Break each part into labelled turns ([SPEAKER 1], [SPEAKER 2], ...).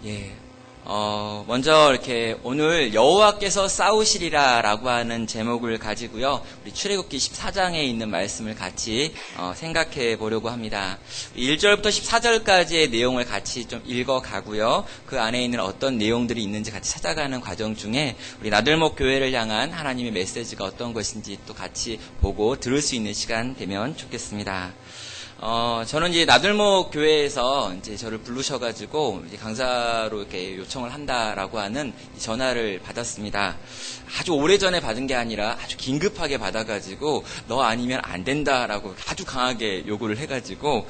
[SPEAKER 1] 예. 먼저 이렇게 오늘 여호와께서 싸우시리라라고 하는 제목을 가지고요. 우리 출애굽기 14장에 있는 말씀을 같이 생각해 보려고 합니다. 1절부터 14절까지의 내용을 같이 좀 읽어 가고요. 그 안에 있는 어떤 내용들이 있는지 같이 찾아가는 과정 중에 우리 나들목 교회를 향한 하나님의 메시지가 어떤 것인지 또 같이 보고 들을 수 있는 시간 되면 좋겠습니다. 저는 이제 나들목 교회에서 이제 저를 부르셔가지고 이제 강사로 이렇게 요청을 한다라고 하는 전화를 받았습니다. 아주 오래전에 받은 게 아니라 아주 긴급하게 받아가지고 너 아니면 안 된다라고 아주 강하게 요구를 해가지고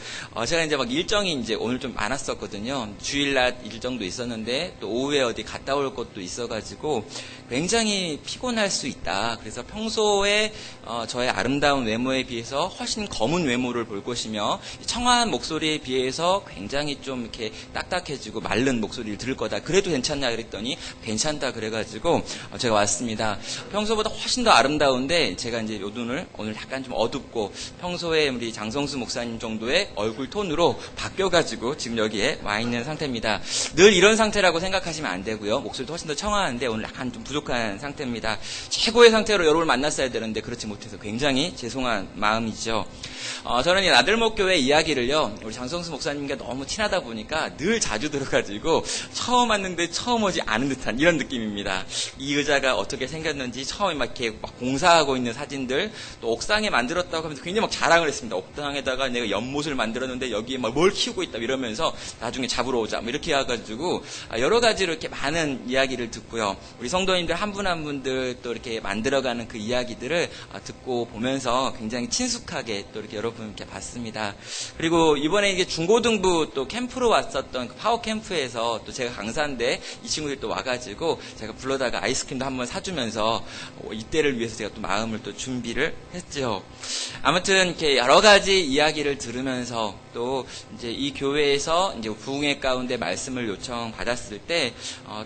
[SPEAKER 1] 제가 이제 막 일정이 이제 오늘 좀 많았었거든요. 주일날 일정도 있었는데 또 오후에 어디 갔다 올 것도 있어가지고 굉장히 피곤할 수 있다. 그래서 평소에 저의 아름다운 외모에 비해서 훨씬 검은 외모를 볼 것이며 청아한 목소리에 비해서 굉장히 좀 이렇게 딱딱해지고 마른 목소리를 들을 거다. 그래도 괜찮냐 그랬더니 괜찮다 그래가지고 제가 왔습니다. 평소보다 훨씬 더 아름다운데 제가 이제 요 눈을 오늘 약간 좀 어둡고 평소에 우리 장성수 목사님 정도의 얼굴 톤으로 바뀌어가지고 지금 여기에 와 있는 상태입니다. 늘 이런 상태라고 생각하시면 안 되고요. 목소리도 훨씬 더 청아한데 오늘 약간 좀 부족한 상태입니다. 최고의 상태로 여러분을 만났어야 되는데 그렇지 못해서 굉장히 죄송한 마음이죠. 저는 이 나들목 교회 이야기를요, 우리 장성수 목사님과 너무 친하다 보니까 늘 자주 들어가지고 처음 왔는데 처음 오지 않은 듯한 이런 느낌입니다. 이 의자가 어떻게 생겼는지 처음에 막 이렇게 막 공사하고 있는 사진들, 또 옥상에 만들었다고 하면서 굉장히 막 자랑을 했습니다. 옥상에다가 내가 연못을 만들었는데 여기에 막 뭘 키우고 있다 이러면서 나중에 잡으러 오자 뭐 이렇게 해가지고 여러 가지로 이렇게 많은 이야기를 듣고요. 우리 성도님들 한 분 한 분들 또 이렇게 만들어가는 그 이야기들을 듣고 보면서 굉장히 친숙하게 또 이렇게 여러분 이렇게 봤습니다. 그리고 이번에 이게 중고등부 또 캠프로 왔었던 그 파워 캠프에서 또 제가 강사인데 이 친구들이 또 와가지고 제가 불러다가 아이스크림도 한번 사주면서 이때를 위해서 제가 또 마음을 또 준비를 했죠. 아무튼 이렇게 여러 가지 이야기를 들으면서 또 이제 이 교회에서 이제 부흥회 가운데 말씀을 요청받았을 때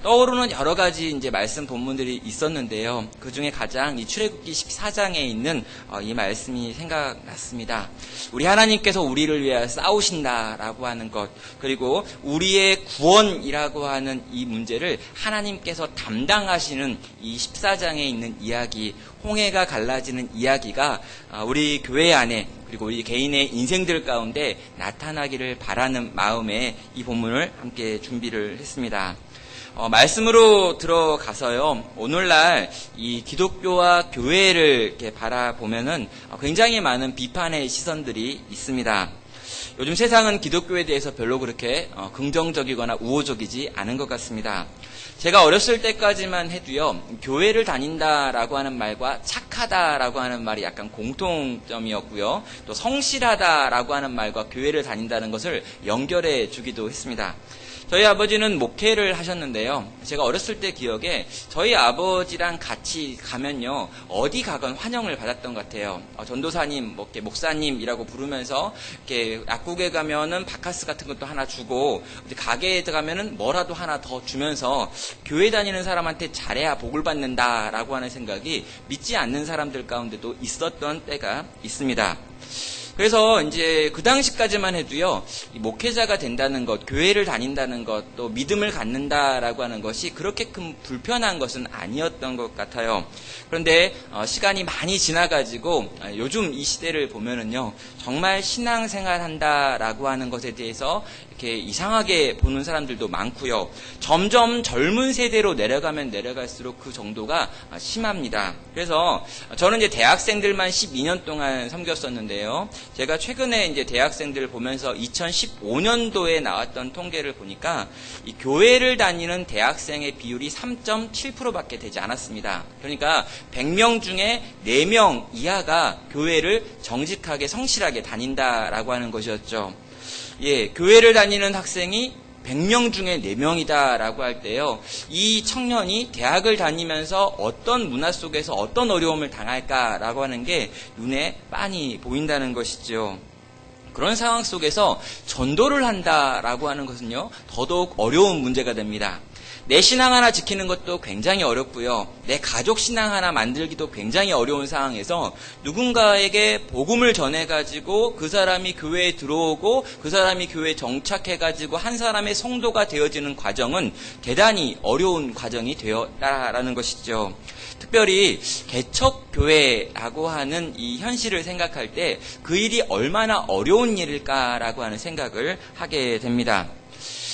[SPEAKER 1] 떠오르는 여러 가지 이제 말씀 본문들이 있었는데요. 그 중에 가장 이 출애굽기 14장에 있는 이 말씀이 생각났습니다. 우리 하나님께서 우리를 위하여 싸우신다라고 하는 것, 그리고 우리의 구원이라고 하는 이 문제를 하나님께서 담당하시는 이 14장에 있는 이야기, 홍해가 갈라지는 이야기가 우리 교회 안에 그리고 우리 개인의 인생들 가운데 나타나기를 바라는 마음에 이 본문을 함께 준비를 했습니다. 말씀으로 들어가서요, 오늘날 이 기독교와 교회를 이렇게 바라보면은 굉장히 많은 비판의 시선들이 있습니다. 요즘 세상은 기독교에 대해서 별로 그렇게 긍정적이거나 우호적이지 않은 것 같습니다. 제가 어렸을 때까지만 해도요, 교회를 다닌다라고 하는 말과 착하다라고 하는 말이 약간 공통점이었고요, 또 성실하다라고 하는 말과 교회를 다닌다는 것을 연결해 주기도 했습니다. 저희 아버지는 목회를 하셨는데요. 제가 어렸을 때 기억에 저희 아버지랑 같이 가면요, 어디 가건 환영을 받았던 것 같아요. 전도사님, 뭐 이렇게 목사님이라고 부르면서 이렇게 약국에 가면은 바카스 같은 것도 하나 주고, 가게에 가면은 뭐라도 하나 더 주면서 교회 다니는 사람한테 잘해야 복을 받는다라고 하는 생각이 믿지 않는 사람들 가운데도 있었던 때가 있습니다. 그래서 이제 그 당시까지만 해도요, 이 목회자가 된다는 것, 교회를 다닌다는 것, 또 믿음을 갖는다라고 하는 것이 그렇게 큰 불편한 것은 아니었던 것 같아요. 그런데 시간이 많이 지나가지고 요즘 이 시대를 보면은요, 정말 신앙생활 한다라고 하는 것에 대해서 이렇게 이상하게 보는 사람들도 많고요. 점점 젊은 세대로 내려가면 내려갈수록 그 정도가 심합니다. 그래서 저는 이제 대학생들만 12년 동안 섬겼었는데요. 제가 최근에 이제 대학생들을 보면서 2015년도에 나왔던 통계를 보니까 이 교회를 다니는 대학생의 비율이 3.7%밖에 되지 않았습니다. 그러니까 100명 중에 4명 이하가 교회를 정직하게 성실하게 다닌다라고 하는 것이었죠. 예, 교회를 다니는 학생이 100명 중에 4명이다라고 할 때요, 이 청년이 대학을 다니면서 어떤 문화 속에서 어떤 어려움을 당할까라고 하는 게 눈에 빤히 보인다는 것이죠. 그런 상황 속에서 전도를 한다라고 하는 것은요, 더더욱 어려운 문제가 됩니다. 내 신앙 하나 지키는 것도 굉장히 어렵고요. 내 가족 신앙 하나 만들기도 굉장히 어려운 상황에서 누군가에게 복음을 전해가지고 그 사람이 교회에 들어오고 그 사람이 교회에 정착해가지고 한 사람의 성도가 되어지는 과정은 대단히 어려운 과정이 되었다라는 것이죠. 특별히 개척교회라고 하는 이 현실을 생각할 때 그 일이 얼마나 어려운 일일까라고 하는 생각을 하게 됩니다.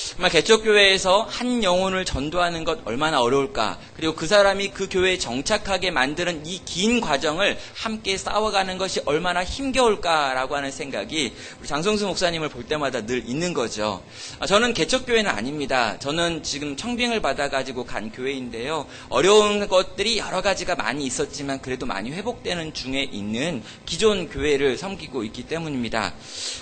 [SPEAKER 1] 정말 개척교회에서 한 영혼을 전도하는 것 얼마나 어려울까, 그리고 그 사람이 그 교회에 정착하게 만드는 이 긴 과정을 함께 싸워가는 것이 얼마나 힘겨울까라고 하는 생각이 우리 장성수 목사님을 볼 때마다 늘 있는 거죠. 저는 개척교회는 아닙니다. 저는 지금 청빙을 받아가지고 간 교회인데요. 어려운 것들이 여러 가지가 많이 있었지만 그래도 많이 회복되는 중에 있는 기존 교회를 섬기고 있기 때문입니다.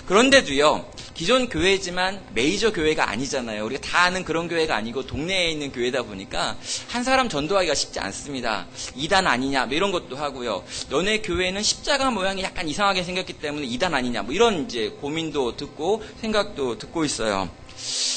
[SPEAKER 1] 그런데도요, 기존 교회지만 메이저 교회가 아니잖아요. 우리가 다 아는 그런 교회가 아니고 동네에 있는 교회다 보니까 한 사람 전도하기가 쉽지 않습니다. 이단 아니냐 뭐 이런 것도 하고요. 너네 교회는 십자가 모양이 약간 이상하게 생겼기 때문에 이단 아니냐 뭐 이런 이제 고민도 듣고 생각도 듣고 있어요.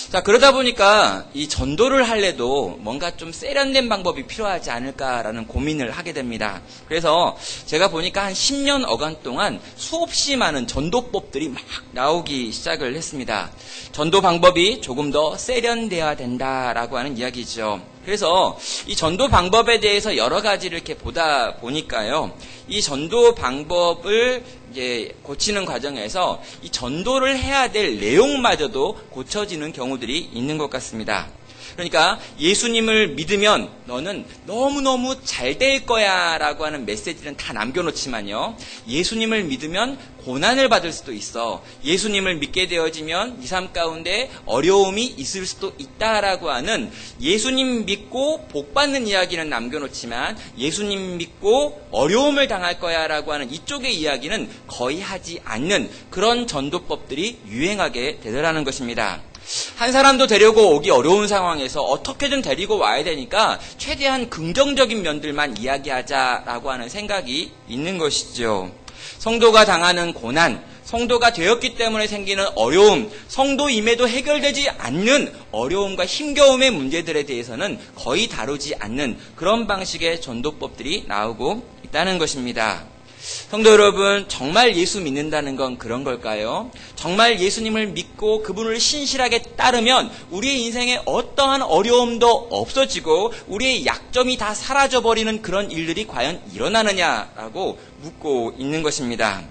[SPEAKER 1] 자, 그러다 보니까 이 전도를 할래도 뭔가 좀 세련된 방법이 필요하지 않을까라는 고민을 하게 됩니다. 그래서 제가 보니까 한 10년 어간 동안 수없이 많은 전도법들이 막 나오기 시작을 했습니다. 전도 방법이 조금 더 세련돼야 된다라고 하는 이야기죠. 그래서 이 전도 방법에 대해서 여러 가지를 이렇게 보다 보니까요, 이 전도 방법을 이제 고치는 과정에서 이 전도를 해야 될 내용마저도 고쳐지는 경우들이 있는 것 같습니다. 그러니까 예수님을 믿으면 너는 너무너무 잘 될 거야 라고 하는 메시지는 다 남겨놓지만요, 예수님을 믿으면 고난을 받을 수도 있어, 예수님을 믿게 되어지면 이 삶 가운데 어려움이 있을 수도 있다라고 하는, 예수님 믿고 복 받는 이야기는 남겨놓지만 예수님 믿고 어려움을 당할 거야 라고 하는 이쪽의 이야기는 거의 하지 않는 그런 전도법들이 유행하게 되더라는 것입니다. 한 사람도 데리고 오기 어려운 상황에서 어떻게든 데리고 와야 되니까 최대한 긍정적인 면들만 이야기하자라고 하는 생각이 있는 것이죠. 성도가 당하는 고난, 성도가 되었기 때문에 생기는 어려움, 성도임에도 해결되지 않는 어려움과 힘겨움의 문제들에 대해서는 거의 다루지 않는 그런 방식의 전도법들이 나오고 있다는 것입니다. 성도 여러분, 정말 예수 믿는다는 건 그런 걸까요? 정말 예수님을 믿고 그분을 신실하게 따르면 우리의 인생에 어떠한 어려움도 없어지고 우리의 약점이 다 사라져버리는 그런 일들이 과연 일어나느냐라고 묻고 있는 것입니다.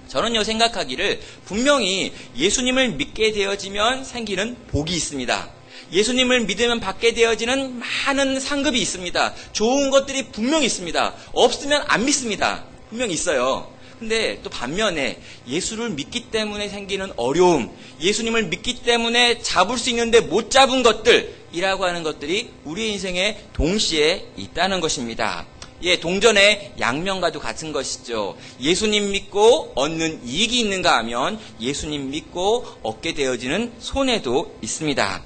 [SPEAKER 1] 저는요, 생각하기를 분명히 예수님을 믿게 되어지면 생기는 복이 있습니다. 예수님을 믿으면 받게 되어지는 많은 상급이 있습니다. 좋은 것들이 분명히 있습니다. 없으면 안 믿습니다. 분명히 있어요. 근데 또 반면에 예수를 믿기 때문에 생기는 어려움, 예수님을 믿기 때문에 잡을 수 있는데 못 잡은 것들이라고 하는 것들이 우리 인생에 동시에 있다는 것입니다. 예, 동전의 양면과도 같은 것이죠. 예수님 믿고 얻는 이익이 있는가 하면 예수님 믿고 얻게 되어지는 손해도 있습니다.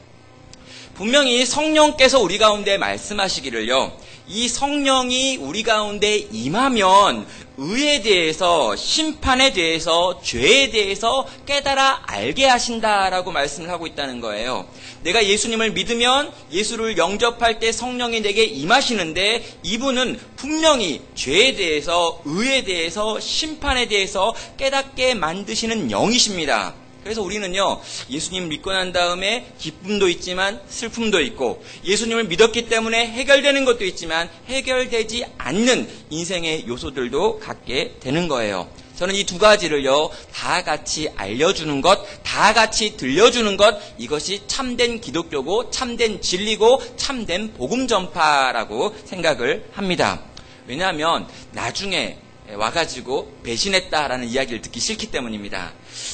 [SPEAKER 1] 분명히 성령께서 우리 가운데 말씀하시기를요, 이 성령이 우리 가운데 임하면 의에 대해서, 심판에 대해서, 죄에 대해서 깨달아 알게 하신다라고 말씀을 하고 있다는 거예요. 내가 예수님을 믿으면 예수를 영접할 때 성령이 내게 임하시는데 이분은 분명히 죄에 대해서, 의에 대해서, 심판에 대해서 깨닫게 만드시는 영이십니다. 그래서 우리는요, 예수님 믿고 난 다음에 기쁨도 있지만 슬픔도 있고, 예수님을 믿었기 때문에 해결되는 것도 있지만 해결되지 않는 인생의 요소들도 갖게 되는 거예요. 저는 이 두 가지를요, 다 같이 알려주는 것, 다 같이 들려주는 것, 이것이 참된 기독교고 참된 진리고 참된 복음 전파라고 생각을 합니다. 왜냐하면 나중에 와가지고 배신했다라는 이야기를 듣기 싫기 때문입니다.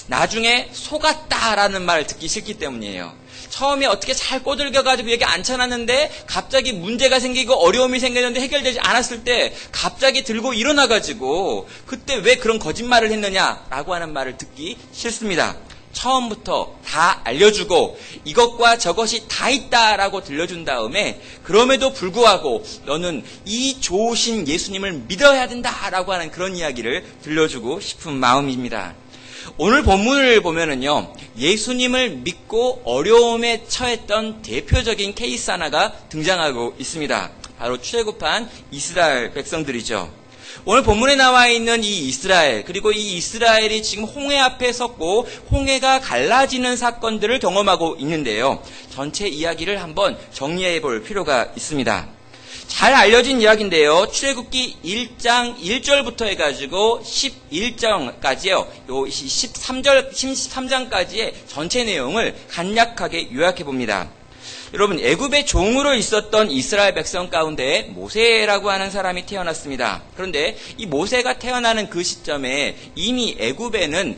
[SPEAKER 1] 나중에 속았다라는 말을 듣기 싫기 때문이에요. 처음에 어떻게 잘 꼬들겨가지고 얘기 안 쳐놨는데 갑자기 문제가 생기고 어려움이 생겼는데 해결되지 않았을 때 갑자기 들고 일어나가지고 그때 왜 그런 거짓말을 했느냐라고 하는 말을 듣기 싫습니다. 처음부터 다 알려주고 이것과 저것이 다 있다라고 들려준 다음에 그럼에도 불구하고 너는 이 좋으신 예수님을 믿어야 된다라고 하는 그런 이야기를 들려주고 싶은 마음입니다. 오늘 본문을 보면은요, 예수님을 믿고 어려움에 처했던 대표적인 케이스 하나가 등장하고 있습니다. 바로 출애굽한 이스라엘 백성들이죠. 오늘 본문에 나와 있는 이 이스라엘, 그리고 이 이스라엘이 지금 홍해 앞에 섰고 홍해가 갈라지는 사건들을 경험하고 있는데요. 전체 이야기를 한번 정리해 볼 필요가 있습니다. 잘 알려진 이야기인데요. 출애굽기 1장 1절부터 해가지고 11장까지요. 요 13장까지의 전체 내용을 간략하게 요약해 봅니다. 여러분, 애굽의 종으로 있었던 이스라엘 백성 가운데 모세라고 하는 사람이 태어났습니다. 그런데 이 모세가 태어나는 그 시점에 이미 애굽에는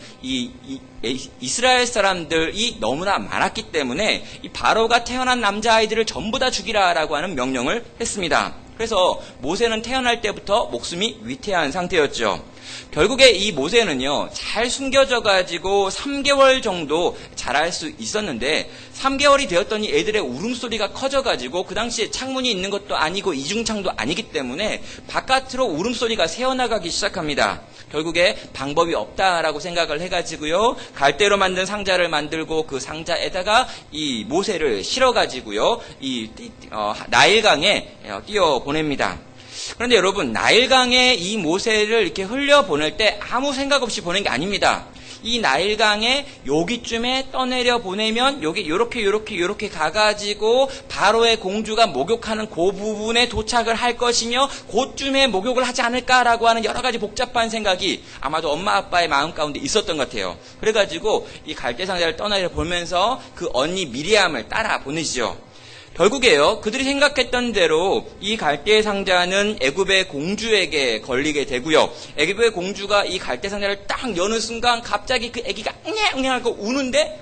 [SPEAKER 1] 이스라엘 사람들이 너무나 많았기 때문에 이 바로가 태어난 남자아이들을 전부 다 죽이라라고 하는 명령을 했습니다. 그래서 모세는 태어날 때부터 목숨이 위태한 상태였죠. 결국에 이 모세는요, 잘 숨겨져가지고 3개월 정도 자랄 수 있었는데 3개월이 되었더니 애들의 울음소리가 커져가지고 그 당시에 창문이 있는 것도 아니고 이중창도 아니기 때문에 바깥으로 울음소리가 새어나가기 시작합니다. 결국에 방법이 없다라고 생각을 해가지고요, 갈대로 만든 상자를 만들고 그 상자에다가 이 모세를 실어가지고요, 나일강에 띄워 보냅니다. 그런데 여러분, 나일강에 이 모세를 이렇게 흘려보낼 때 아무 생각 없이 보낸 게 아닙니다. 이 나일강에 여기쯤에 떠내려 보내면 여기 요렇게 가가지고 바로의 공주가 목욕하는 그 부분에 도착을 할 것이며 그쯤에 목욕을 하지 않을까라고 하는 여러 가지 복잡한 생각이 아마도 엄마 아빠의 마음 가운데 있었던 것 같아요. 그래가지고 이 갈대상자를 떠내려 보면서 그 언니 미리암을 따라 보내시죠. 결국에요, 그들이 생각했던 대로 이 갈대 상자는 애굽의 공주에게 걸리게 되고요. 애굽의 공주가 이 갈대 상자를 딱 여는 순간 갑자기 그 애기가 웅냥웅냥 하고 우는데,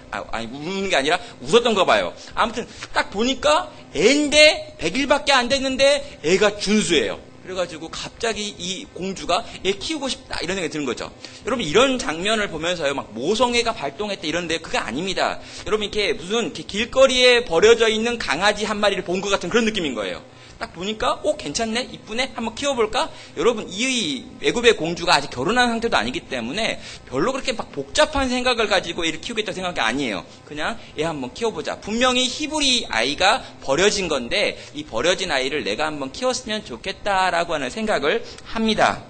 [SPEAKER 1] 우는 게 아니라 웃었던가 봐요. 아무튼 딱 보니까 애인데 100일밖에 안 됐는데 애가 준수예요. 그래가지고 갑자기 이 공주가 얘 키우고 싶다 이런 생각이 드는 거죠. 여러분, 이런 장면을 보면서요, 막 모성애가 발동했다 이런데 그게 아닙니다. 여러분, 이렇게 무슨 길거리에 버려져 있는 강아지 한 마리를 본 것 같은 그런 느낌인 거예요. 딱 보니까 괜찮네, 이쁘네, 한번 키워볼까? 여러분, 이 애굽의 공주가 아직 결혼한 상태도 아니기 때문에 별로 그렇게 막 복잡한 생각을 가지고 얘를 키우겠다는 생각이 아니에요. 그냥 얘 한번 키워보자. 분명히 히브리 아이가 버려진 건데 이 버려진 아이를 내가 한번 키웠으면 좋겠다라고 하는 생각을 합니다.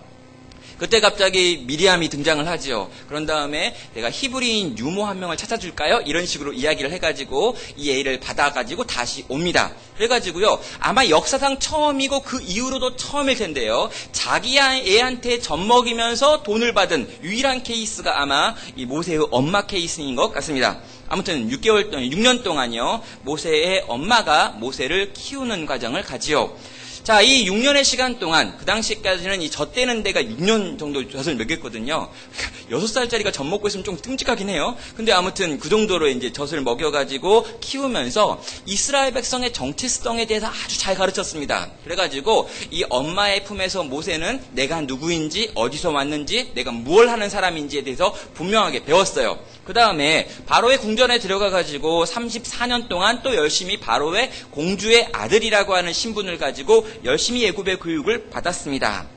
[SPEAKER 1] 그때 갑자기 미리암이 등장을 하지요. 그런 다음에 내가 히브리인 유모 한 명을 찾아줄까요? 이런 식으로 이야기를 해가지고 이 애를 받아가지고 다시 옵니다. 그래가지고요, 아마 역사상 처음이고 그 이후로도 처음일 텐데요, 자기 애한테 젖먹이면서 돈을 받은 유일한 케이스가 아마 이 모세의 엄마 케이스인 것 같습니다. 아무튼 6년 동안요, 모세의 엄마가 모세를 키우는 과정을 가지요. 자, 이 6년의 시간 동안, 그 당시까지는 이 젖대는 데가 6년 정도 젖을 먹였거든요. 6살짜리가 젖 먹고 있으면 좀 끔찍하긴 해요. 근데 아무튼 그 정도로 이제 젖을 먹여가지고 키우면서 이스라엘 백성의 정체성에 대해서 아주 잘 가르쳤습니다. 그래가지고 이 엄마의 품에서 모세는 내가 누구인지, 어디서 왔는지, 내가 무엇을 하는 사람인지에 대해서 분명하게 배웠어요. 그 다음에 바로의 궁전에 들어가가지고 34년 동안 또 열심히 바로의 공주의 아들이라고 하는 신분을 가지고 열심히 애굽의 교육을 받았습니다.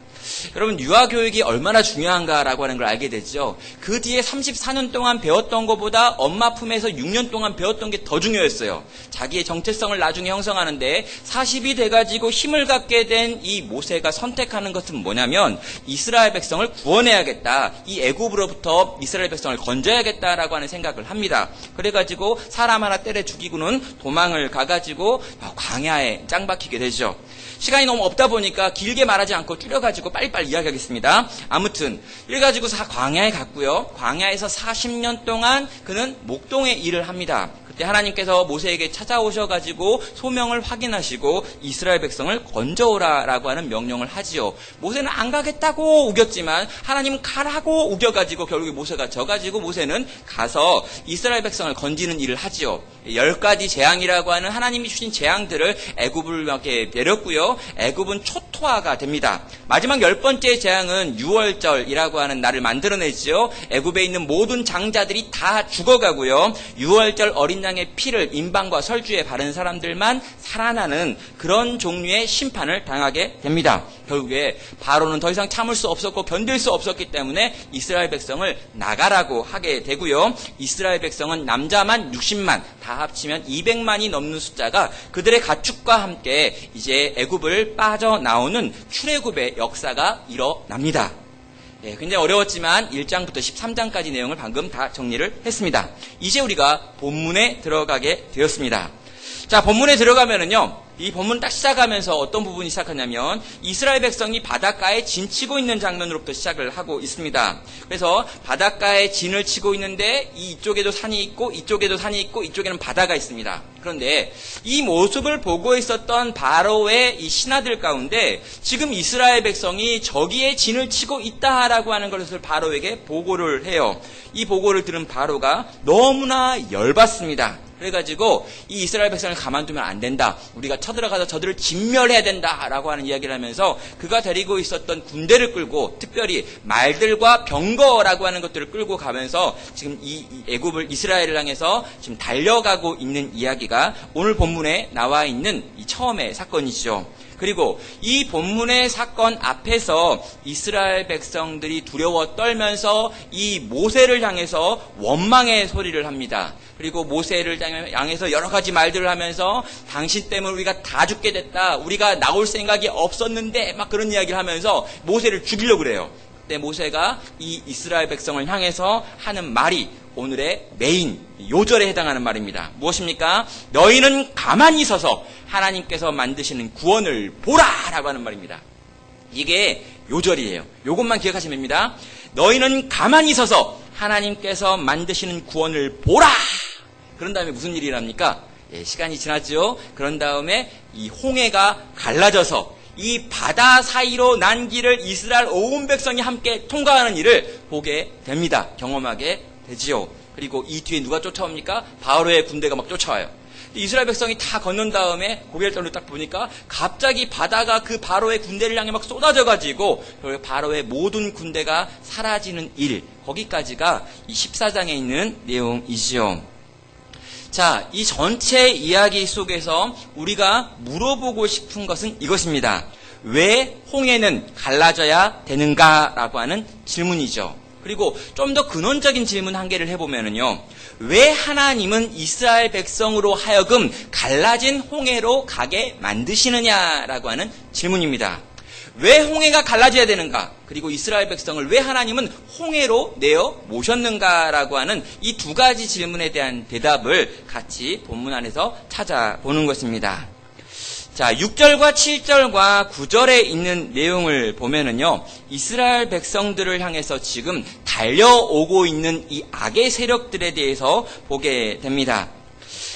[SPEAKER 1] 여러분, 유아교육이 얼마나 중요한가라고 하는 걸 알게 되죠. 그 뒤에 34년 동안 배웠던 것보다 엄마 품에서 6년 동안 배웠던 게 더 중요했어요. 자기의 정체성을 나중에 형성하는데 40이 돼가지고 힘을 갖게 된 이 모세가 선택하는 것은 뭐냐면 이스라엘 백성을 구원해야겠다. 이 애굽으로부터 이스라엘 백성을 건져야겠다라고 하는 생각을 합니다. 그래가지고 사람 하나 때려 죽이고는 도망을 가가지고 광야에 짱 박히게 되죠. 시간이 너무 없다 보니까 길게 말하지 않고 줄여가지고 빨리빨리 이야기하겠습니다. 아무튼 이래가지고 광야에 갔고요. 광야에서 40년 동안 그는 목동의 일을 합니다. 그때 하나님께서 모세에게 찾아오셔가지고 소명을 확인하시고 이스라엘 백성을 건져오라라고 하는 명령을 하지요. 모세는 안 가겠다고 우겼지만 하나님은 가라고 우겨가지고 결국에 모세가 져가지고 모세는 가서 이스라엘 백성을 건지는 일을 하지요. 10가지 재앙이라고 하는 하나님이 주신 재앙들을 애굽을 이렇게 내렸고요. 애굽은 초토화가 됩니다. 마지막 10번째 재앙은 유월절이라고 하는 날을 만들어내지요. 애굽에 있는 모든 장자들이 다 죽어가고요. 유월절 어린 양의 피를 인방과 설주에 바른 사람들만 살아나는 그런 종류의 심판을 당하게 됩니다. 결국에 바로는 더 이상 참을 수 없었고 견딜 수 없었기 때문에 이스라엘 백성을 나가라고 하게 되고요. 이스라엘 백성은 남자만 60만, 다 합치면 200만이 넘는 숫자가 그들의 가축과 함께 이제 애굽을 빠져나오는 출애굽의 역사가 일어납니다. 네, 굉장히 어려웠지만 1장부터 13장까지 내용을 방금 다 정리를 했습니다. 이제 우리가 본문에 들어가게 되었습니다. 자, 본문에 들어가면은요, 이 본문 딱 시작하면서 어떤 부분이 시작하냐면 이스라엘 백성이 바닷가에 진 치고 있는 장면으로부터 시작을 하고 있습니다. 그래서 바닷가에 진을 치고 있는데 이쪽에도 산이 있고 이쪽에도 산이 있고 이쪽에는 바다가 있습니다. 그런데 이 모습을 보고 있었던 바로의 이 신하들 가운데 지금 이스라엘 백성이 저기에 진을 치고 있다라고 하는 것을 바로에게 보고를 해요. 이 보고를 들은 바로가 너무나 열받습니다. 그래가지고 이 이스라엘 백성을 가만두면 안 된다. 우리가 쳐들어가서 저들을 진멸해야 된다라고 하는 이야기를 하면서 그가 데리고 있었던 군대를 끌고 특별히 말들과 병거라고 하는 것들을 끌고 가면서 지금 이 애굽을 이스라엘을 향해서 지금 달려가고 있는 이야기가 오늘 본문에 나와 있는 이 처음의 사건이죠. 그리고 이 본문의 사건 앞에서 이스라엘 백성들이 두려워 떨면서 이 모세를 향해서 원망의 소리를 합니다. 그리고 모세를 향해서 여러 가지 말들을 하면서 당신 때문에 우리가 다 죽게 됐다. 우리가 나올 생각이 없었는데 막 그런 이야기를 하면서 모세를 죽이려고 그래요. 그때 모세가 이 이스라엘 백성을 향해서 하는 말이 오늘의 메인 요절에 해당하는 말입니다. 무엇입니까? 너희는 가만히 서서 하나님께서 만드시는 구원을 보라라고 하는 말입니다. 이게 요절이에요. 이것만 기억하시면 됩니다. 너희는 가만히 서서 하나님께서 만드시는 구원을 보라. 그런 다음에 무슨 일이 일어납니까? 시간이 지났죠. 그런 다음에 이 홍해가 갈라져서 이 바다 사이로 난 길을 이스라엘 온 백성이 함께 통과하는 일을 보게 됩니다. 경험하게 되지요. 그리고 이 뒤에 누가 쫓아옵니까? 바로의 군대가 막 쫓아와요. 이스라엘 백성이 다 건넌 다음에 고개를 떨고 딱 보니까 갑자기 바다가 그 바로의 군대를 향해 막 쏟아져가지고 바로의 모든 군대가 사라지는 일, 거기까지가 이 14장에 있는 내용이지요. 자, 이 전체 이야기 속에서 우리가 물어보고 싶은 것은 이것입니다. 왜 홍해는 갈라져야 되는가라고 하는 질문이죠. 그리고 좀 더 근원적인 질문 한 개를 해보면은요. 왜 하나님은 이스라엘 백성으로 하여금 갈라진 홍해로 가게 만드시느냐라고 하는 질문입니다. 왜 홍해가 갈라져야 되는가? 그리고 이스라엘 백성을 왜 하나님은 홍해로 내어 모셨는가라고 하는 이 두 가지 질문에 대한 대답을 같이 본문 안에서 찾아보는 것입니다. 자, 6절과 7절과 9절에 있는 내용을 보면은요, 이스라엘 백성들을 향해서 지금 달려오고 있는 이 악의 세력들에 대해서 보게 됩니다.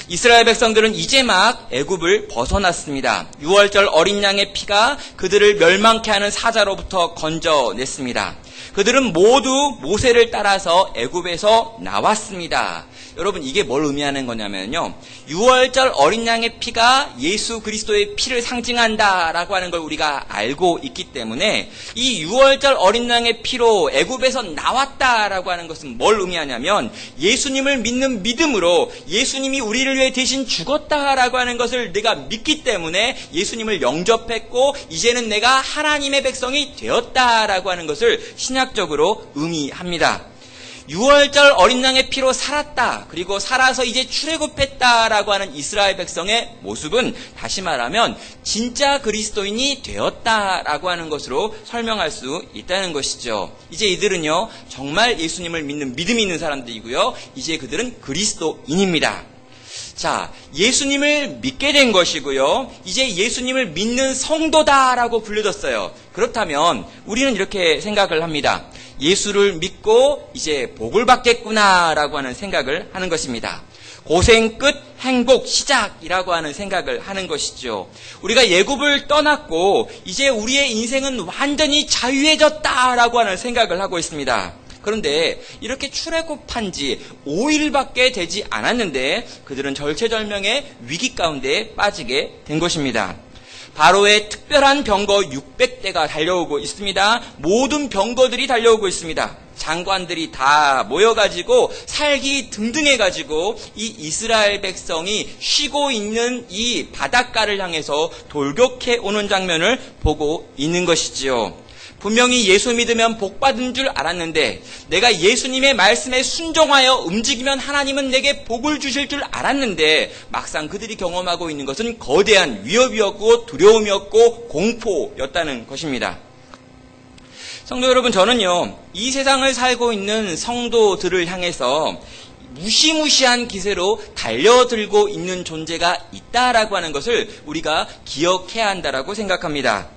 [SPEAKER 1] 이스라엘 백성들은 이제 막 애굽을 벗어났습니다. 6월절 어린 양의 피가 그들을 멸망케 하는 사자로부터 건져냈습니다. 그들은 모두 모세를 따라서 애굽에서 나왔습니다. 여러분, 이게 뭘 의미하는 거냐면요, 6월절 어린 양의 피가 예수 그리스도의 피를 상징한다라고 하는 걸 우리가 알고 있기 때문에 이 6월절 어린 양의 피로 애굽에서 나왔다라고 하는 것은 뭘 의미하냐면 예수님을 믿는 믿음으로 예수님이 우리를 위해 대신 죽었다라고 하는 것을 내가 믿기 때문에 예수님을 영접했고 이제는 내가 하나님의 백성이 되었다라고 하는 것을 신약적으로 의미합니다. 6월절 어린 양의 피로 살았다. 그리고 살아서 이제 출애굽했다라고 하는 이스라엘 백성의 모습은 다시 말하면 진짜 그리스도인이 되었다라고 하는 것으로 설명할 수 있다는 것이죠. 이제 이들은요, 정말 예수님을 믿는 믿음이 있는 사람들이고요. 이제 그들은 그리스도인입니다. 자, 예수님을 믿게 된 것이고요. 이제 예수님을 믿는 성도다라고 불려졌어요. 그렇다면 우리는 이렇게 생각을 합니다. 예수를 믿고 이제 복을 받겠구나라고 하는 생각을 하는 것입니다. 고생 끝 행복 시작이라고 하는 생각을 하는 것이죠. 우리가 애굽을 떠났고 이제 우리의 인생은 완전히 자유해졌다라고 하는 생각을 하고 있습니다. 그런데 이렇게 출애굽한 지 5일밖에 되지 않았는데 그들은 절체절명의 위기 가운데 빠지게 된 것입니다. 바로의 특별한 병거 600대가 달려오고 있습니다. 모든 병거들이 달려오고 있습니다. 장관들이 다 모여가지고 살기 등등해가지고 이 이스라엘 백성이 쉬고 있는 이 바닷가를 향해서 돌격해 오는 장면을 보고 있는 것이지요. 분명히 예수 믿으면 복 받은 줄 알았는데, 내가 예수님의 말씀에 순종하여 움직이면 하나님은 내게 복을 주실 줄 알았는데, 막상 그들이 경험하고 있는 것은 거대한 위협이었고 두려움이었고 공포였다는 것입니다. 성도 여러분, 저는요, 이 세상을 살고 있는 성도들을 향해서 무시무시한 기세로 달려들고 있는 존재가 있다라고 하는 것을 우리가 기억해야 한다라고 생각합니다.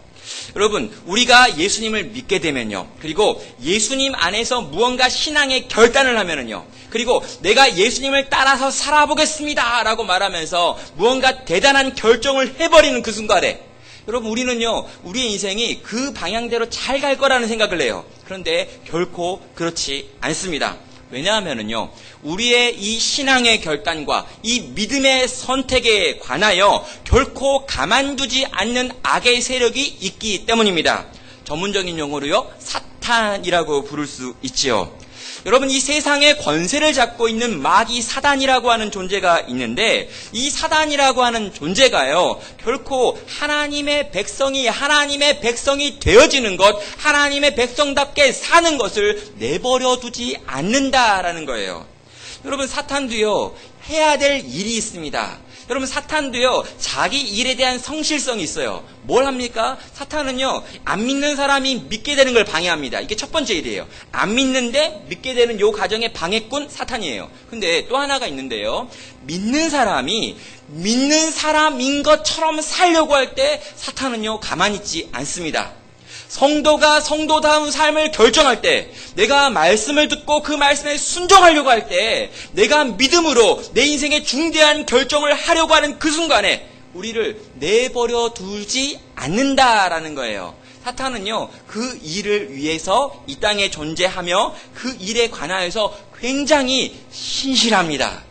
[SPEAKER 1] 여러분, 우리가 예수님을 믿게 되면요, 그리고 예수님 안에서 무언가 신앙의 결단을 하면은요, 그리고 내가 예수님을 따라서 살아보겠습니다 라고 말하면서 무언가 대단한 결정을 해버리는 그 순간에, 여러분, 우리는요, 우리의 인생이 그 방향대로 잘 갈 거라는 생각을 해요. 그런데 결코 그렇지 않습니다. 왜냐하면은요, 우리의 이 신앙의 결단과 이 믿음의 선택에 관하여 결코 가만두지 않는 악의 세력이 있기 때문입니다. 전문적인 용어로요, 사탄이라고 부를 수 있지요. 여러분, 이 세상의 권세를 잡고 있는 마귀 사단이라고 하는 존재가 있는데, 이 사단이라고 하는 존재가요, 결코 하나님의 백성이 되어지는 것, 하나님의 백성답게 사는 것을 내버려 두지 않는다라는 거예요. 여러분, 사탄도요, 해야 될 일이 있습니다. 여러분, 사탄도요, 자기 일에 대한 성실성이 있어요. 뭘 합니까? 사탄은요, 안 믿는 사람이 믿게 되는 걸 방해합니다. 이게 첫 번째 일이에요. 안 믿는데 믿게 되는 요 과정의 방해꾼 사탄이에요. 근데 또 하나가 있는데요, 믿는 사람이 믿는 사람인 것처럼 살려고 할 때 사탄은요, 가만히 있지 않습니다. 성도가 성도다운 삶을 결정할 때, 내가 말씀을 듣고 그 말씀에 순종하려고 할 때, 내가 믿음으로 내 인생의 중대한 결정을 하려고 하는 그 순간에 우리를 내버려 두지 않는다라는 거예요. 사탄은요, 그 일을 위해서 이 땅에 존재하며 그 일에 관하여서 굉장히 신실합니다.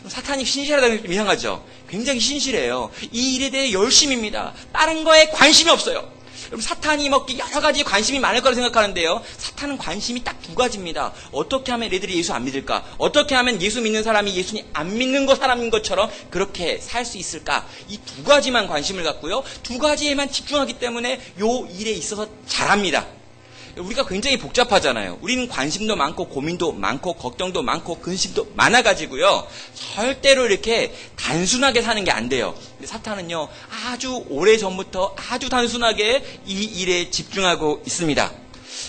[SPEAKER 1] 사탄이 신실하다는 게 좀 이상하죠? 굉장히 신실해요. 이 일에 대해 열심입니다. 다른 거에 관심이 없어요. 여러분, 사탄이 먹기 여러 가지 관심이 많을 거라고 생각하는데요, 사탄은 관심이 딱 두 가지입니다. 어떻게 하면 애들이 예수 안 믿을까? 어떻게 하면 예수 믿는 사람이 예수님 안 믿는 사람인 것처럼 그렇게 살 수 있을까? 이 두 가지만 관심을 갖고요, 두 가지에만 집중하기 때문에 요 일에 있어서 잘합니다. 우리가 굉장히 복잡하잖아요. 우리는 관심도 많고 고민도 많고 걱정도 많고 근심도 많아가지고요, 절대로 이렇게 단순하게 사는 게 안 돼요. 근데 사탄은요, 아주 오래전부터 아주 단순하게 이 일에 집중하고 있습니다.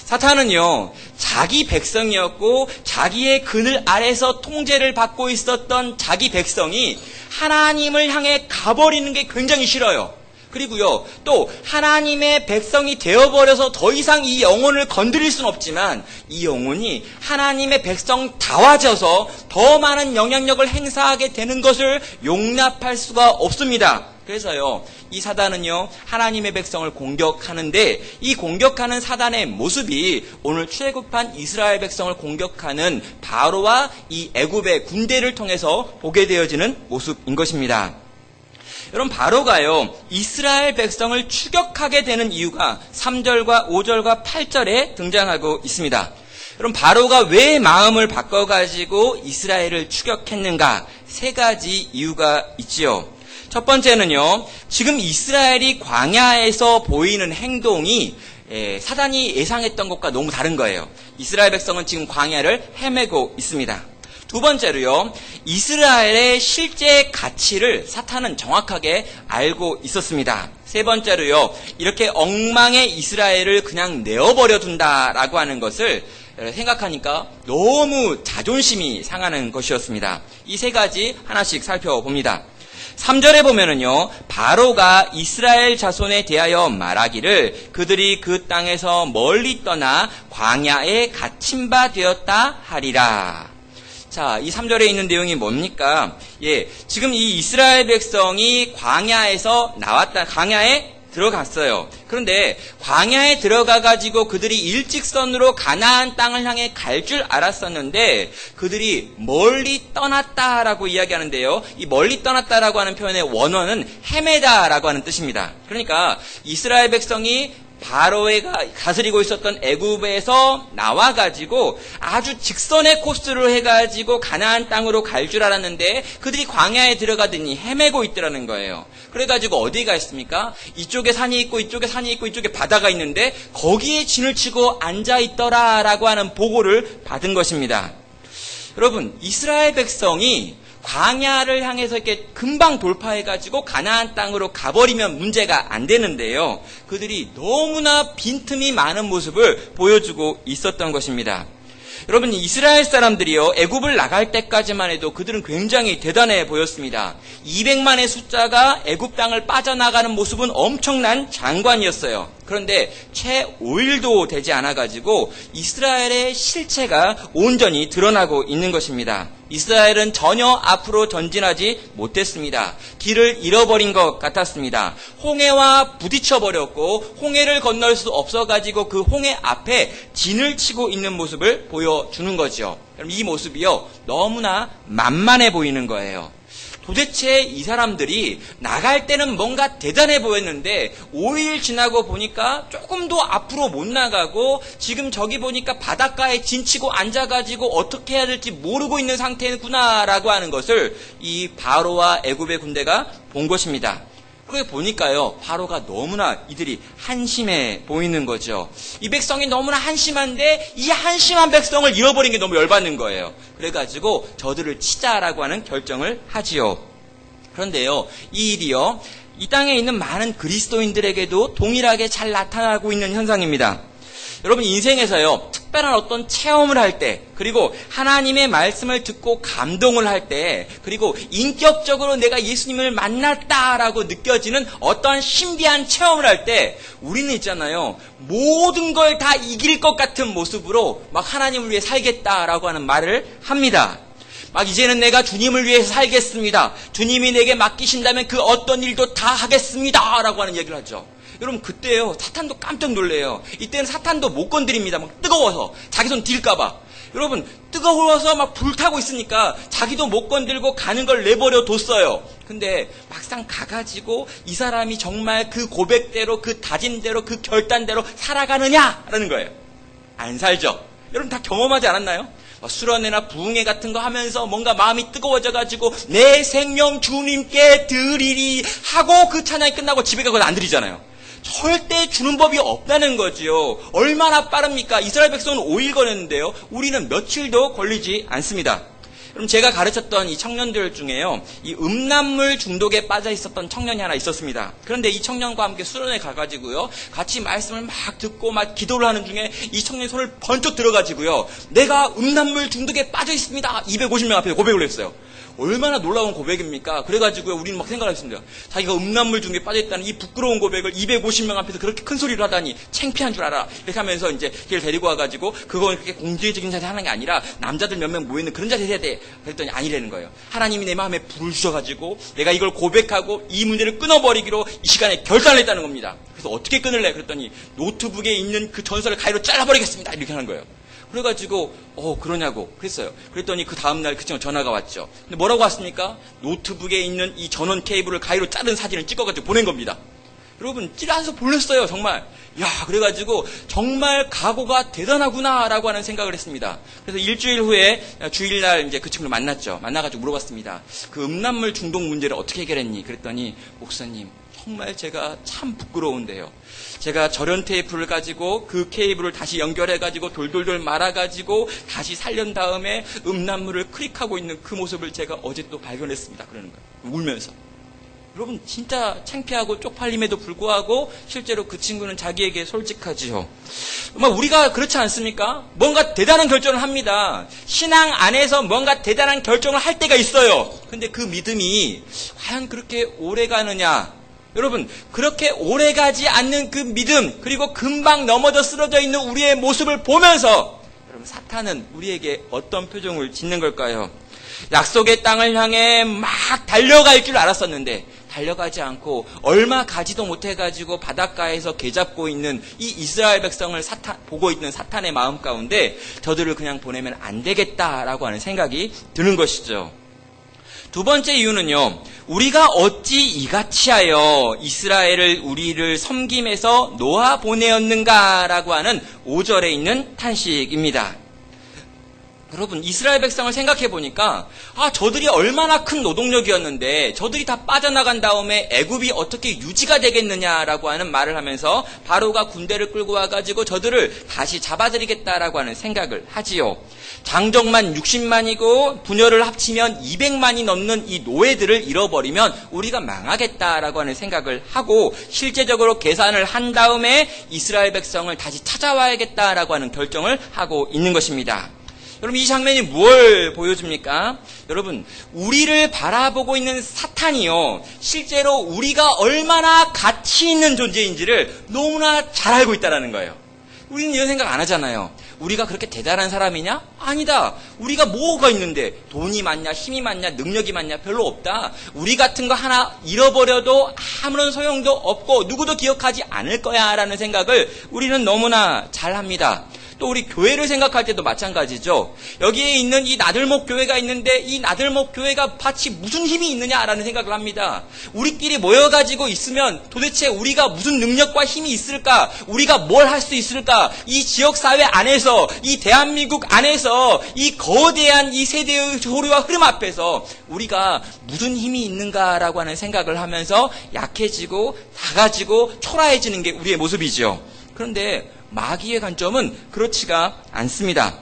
[SPEAKER 1] 사탄은요, 자기 백성이었고 자기의 그늘 아래서 통제를 받고 있었던 자기 백성이 하나님을 향해 가버리는 게 굉장히 싫어요. 그리고요, 또 하나님의 백성이 되어버려서 더 이상 이 영혼을 건드릴 수는 없지만, 이 영혼이 하나님의 백성다워져서 더 많은 영향력을 행사하게 되는 것을 용납할 수가 없습니다. 그래서요, 이 사단은요, 하나님의 백성을 공격하는데, 이 공격하는 사단의 모습이 오늘 출애굽한 이스라엘 백성을 공격하는 바로와 이 애굽의 군대를 통해서 보게 되어지는 모습인 것입니다. 여러분, 바로가요, 이스라엘 백성을 추격하게 되는 이유가 3절과 5절과 8절에 등장하고 있습니다. 여러분, 바로가 왜 마음을 바꿔가지고 이스라엘을 추격했는가? 세 가지 이유가 있지요. 첫 번째는요, 지금 이스라엘이 광야에서 보이는 행동이 사단이 예상했던 것과 너무 다른 거예요. 이스라엘 백성은 지금 광야를 헤매고 있습니다. 두 번째로요, 이스라엘의 실제 가치를 사탄은 정확하게 알고 있었습니다. 세 번째로요, 이렇게 엉망의 이스라엘을 그냥 내어버려 둔다라고 하는 것을 생각하니까 너무 자존심이 상하는 것이었습니다. 이 세 가지 하나씩 살펴봅니다. 3절에 보면은요, 바로가 이스라엘 자손에 대하여 말하기를 그들이 그 땅에서 멀리 떠나 광야에 갇힌 바 되었다 하리라. 자, 이 3절에 있는 내용이 뭡니까? 지금 이 이스라엘 백성이 광야에서 광야에 들어갔어요. 그런데 광야에 들어가가지고 그들이 일직선으로 가나안 땅을 향해 갈 줄 알았었는데, 그들이 멀리 떠났다라고 이야기하는데요, 이 멀리 떠났다라고 하는 표현의 원어는 헤매다라고 하는 뜻입니다. 그러니까 이스라엘 백성이 바로가 다스리고 있었던 애굽에서 나와가지고 아주 직선의 코스로 해가지고 가나안 땅으로 갈 줄 알았는데 그들이 광야에 들어가더니 헤매고 있더라는 거예요. 그래가지고 어디가 있습니까? 이쪽에 산이 있고 이쪽에 산이 있고 이쪽에 바다가 있는데 거기에 진을 치고 앉아있더라라고 하는 보고를 받은 것입니다. 여러분, 이스라엘 백성이 광야를 향해서 이렇게 금방 돌파해가지고 가나안 땅으로 가버리면 문제가 안 되는데요. 그들이 너무나 빈틈이 많은 모습을 보여주고 있었던 것입니다. 여러분, 이스라엘 사람들이요, 애굽을 나갈 때까지만 해도 그들은 굉장히 대단해 보였습니다. 200만의 숫자가 애굽 땅을 빠져나가는 모습은 엄청난 장관이었어요. 그런데 채 5일도 되지 않아가지고 이스라엘의 실체가 온전히 드러나고 있는 것입니다. 이스라엘은 전혀 앞으로 전진하지 못했습니다. 길을 잃어버린 것 같았습니다. 홍해와 부딪혀버렸고 홍해를 건널 수 없어가지고 그 홍해 앞에 진을 치고 있는 모습을 보여주는 거죠. 그럼 이 모습이요, 너무나 만만해 보이는 거예요. 도대체 이 사람들이 나갈 때는 뭔가 대단해 보였는데 5일 지나고 보니까 조금 더 앞으로 못 나가고 지금 저기 보니까 바닷가에 진치고 앉아가지고 어떻게 해야 될지 모르고 있는 상태구나라고 하는 것을 이 바로와 애굽의 군대가 본 것입니다. 그렇게 보니까요, 바로가 너무나 이들이 한심해 보이는 거죠. 이 백성이 너무나 한심한데 이 한심한 백성을 잃어버린 게 너무 열받는 거예요. 그래가지고 저들을 치자라고 하는 결정을 하지요. 그런데요, 이 일이요, 이 땅에 있는 많은 그리스도인들에게도 동일하게 잘 나타나고 있는 현상입니다. 여러분, 인생에서요, 특별한 어떤 체험을 할 때, 그리고 하나님의 말씀을 듣고 감동을 할 때, 그리고 인격적으로 내가 예수님을 만났다라고 느껴지는 어떤 신비한 체험을 할 때, 우리는 있잖아요, 모든 걸 다 이길 것 같은 모습으로 막 하나님을 위해 살겠다라고 하는 말을 합니다. 막 이제는 내가 주님을 위해서 살겠습니다. 주님이 내게 맡기신다면 그 어떤 일도 다 하겠습니다. 라고 하는 얘기를 하죠. 여러분, 그때요, 사탄도 깜짝 놀래요. 이때는 사탄도 못 건드립니다. 막 뜨거워서 자기 손 딜까봐. 여러분, 뜨거워서 막 불타고 있으니까 자기도 못 건들고 가는 걸 내버려 뒀어요. 근데 막상 가가지고 이 사람이 정말 그 고백대로, 그 다짐대로, 그 결단대로 살아가느냐라는 거예요. 안 살죠. 여러분, 다 경험하지 않았나요? 수련회나 부흥회 같은 거 하면서 뭔가 마음이 뜨거워져가지고 내 생명 주님께 드리리 하고 그 찬양이 끝나고 집에 가고 안 드리잖아요. 절대 주는 법이 없다는 거지요. 얼마나 빠릅니까? 이스라엘 백성은 5일 걸렸는데요, 우리는 며칠도 걸리지 않습니다. 그럼 제가 가르쳤던 이 청년들 중에요, 이 음란물 중독에 빠져 있었던 청년이 하나 있었습니다. 그런데 이 청년과 함께 수련회 가가지고요, 같이 말씀을 막 듣고 막 기도를 하는 중에 이 청년이 손을 번쩍 들어가지고요, 내가 음란물 중독에 빠져 있습니다. 250명 앞에서 고백을 했어요. 얼마나 놀라운 고백입니까? 그래가지고요, 우리는 막 생각을 했습니다. 자기가 음란물 중에 빠져있다는 이 부끄러운 고백을 250명 앞에서 그렇게 큰 소리를 하다니 창피한 줄 알아. 이렇게 하면서 이제 걔를 데리고 와가지고 그건 그렇게 공개적인 자리에서 하는 게 아니라 남자들 몇 명 모여있는 그런 자리에서 해야 돼. 그랬더니 아니라는 거예요. 하나님이 내 마음에 불을 주셔가지고 내가 이걸 고백하고 이 문제를 끊어버리기로 이 시간에 결단을 했다는 겁니다. 그래서 어떻게 끊을래? 그랬더니 노트북에 있는 그 전설을 가위로 잘라버리겠습니다. 이렇게 하는 거예요. 그래가지고 그러냐고 그랬어요. 그랬더니 그 다음날 그 친구 전화가 왔죠. 근데 뭐라고 왔습니까? 노트북에 있는 이 전원 케이블을 가위로 자른 사진을 찍어가지고 보낸 겁니다. 여러분, 찔러서 보냈어요. 정말. 야, 그래가지고 정말 각오가 대단하구나라고 하는 생각을 했습니다. 그래서 일주일 후에 주일날 이제 그 친구를 만났죠. 만나가지고 물어봤습니다. 그 음란물 중독 문제를 어떻게 해결했니? 그랬더니, 목사님, 정말 제가 참 부끄러운데요. 제가 절연 테이프를 가지고 그 케이블을 다시 연결해가지고 돌돌돌 말아가지고 다시 살린 다음에 음란물을 클릭하고 있는 그 모습을 제가 어제 또 발견했습니다. 그러는 거예요. 울면서. 여러분, 진짜 창피하고 쪽팔림에도 불구하고 실제로 그 친구는 자기에게 솔직하지요. 정말 우리가 그렇지 않습니까? 뭔가 대단한 결정을 합니다. 신앙 안에서 뭔가 대단한 결정을 할 때가 있어요. 근데 그 믿음이 과연 그렇게 오래 가느냐? 여러분, 그렇게 오래가지 않는 그 믿음, 그리고 금방 넘어져 쓰러져 있는 우리의 모습을 보면서 여러분, 사탄은 우리에게 어떤 표정을 짓는 걸까요? 약속의 땅을 향해 막 달려갈 줄 알았었는데 달려가지 않고 얼마 가지도 못해가지고 바닷가에서 개잡고 있는 이 이스라엘 백성을 보고 있는 사탄의 마음 가운데 저들을 그냥 보내면 안 되겠다라고 하는 생각이 드는 것이죠. 두 번째 이유는요, 우리가 어찌 이같이 하여 이스라엘을 우리를 섬김에서 놓아 보내었는가라고 하는 5절에 있는 탄식입니다. 여러분, 이스라엘 백성을 생각해 보니까 저들이 얼마나 큰 노동력이었는데 저들이 다 빠져나간 다음에 애굽이 어떻게 유지가 되겠느냐라고 하는 말을 하면서 바로가 군대를 끌고 와가지고 저들을 다시 잡아들이겠다라고 하는 생각을 하지요. 장정만 60만이고 부녀를 합치면 200만이 넘는 이 노예들을 잃어버리면 우리가 망하겠다라고 하는 생각을 하고 실제적으로 계산을 한 다음에 이스라엘 백성을 다시 찾아와야겠다라고 하는 결정을 하고 있는 것입니다. 여러분, 이 장면이 뭘 보여줍니까? 여러분, 우리를 바라보고 있는 사탄이요, 실제로 우리가 얼마나 가치 있는 존재인지를 너무나 잘 알고 있다는 거예요. 우리는 이런 생각 안 하잖아요. 우리가 그렇게 대단한 사람이냐? 아니다. 우리가 뭐가 있는데 돈이 많냐, 힘이 많냐, 능력이 많냐? 별로 없다. 우리 같은 거 하나 잃어버려도 아무런 소용도 없고 누구도 기억하지 않을 거야 라는 생각을 우리는 너무나 잘 합니다. 또 우리 교회를 생각할 때도 마찬가지죠. 여기에 있는 이 나들목 교회가 있는데 이 나들목 교회가 마치 무슨 힘이 있느냐라는 생각을 합니다. 우리끼리 모여가지고 있으면 도대체 우리가 무슨 능력과 힘이 있을까? 우리가 뭘 할 수 있을까? 이 지역사회 안에서, 이 대한민국 안에서 이 거대한 이 세대의 조류와 흐름 앞에서 우리가 무슨 힘이 있는가라고 하는 생각을 하면서 약해지고 작아지고 초라해지는 게 우리의 모습이죠. 그런데 마귀의 관점은 그렇지가 않습니다.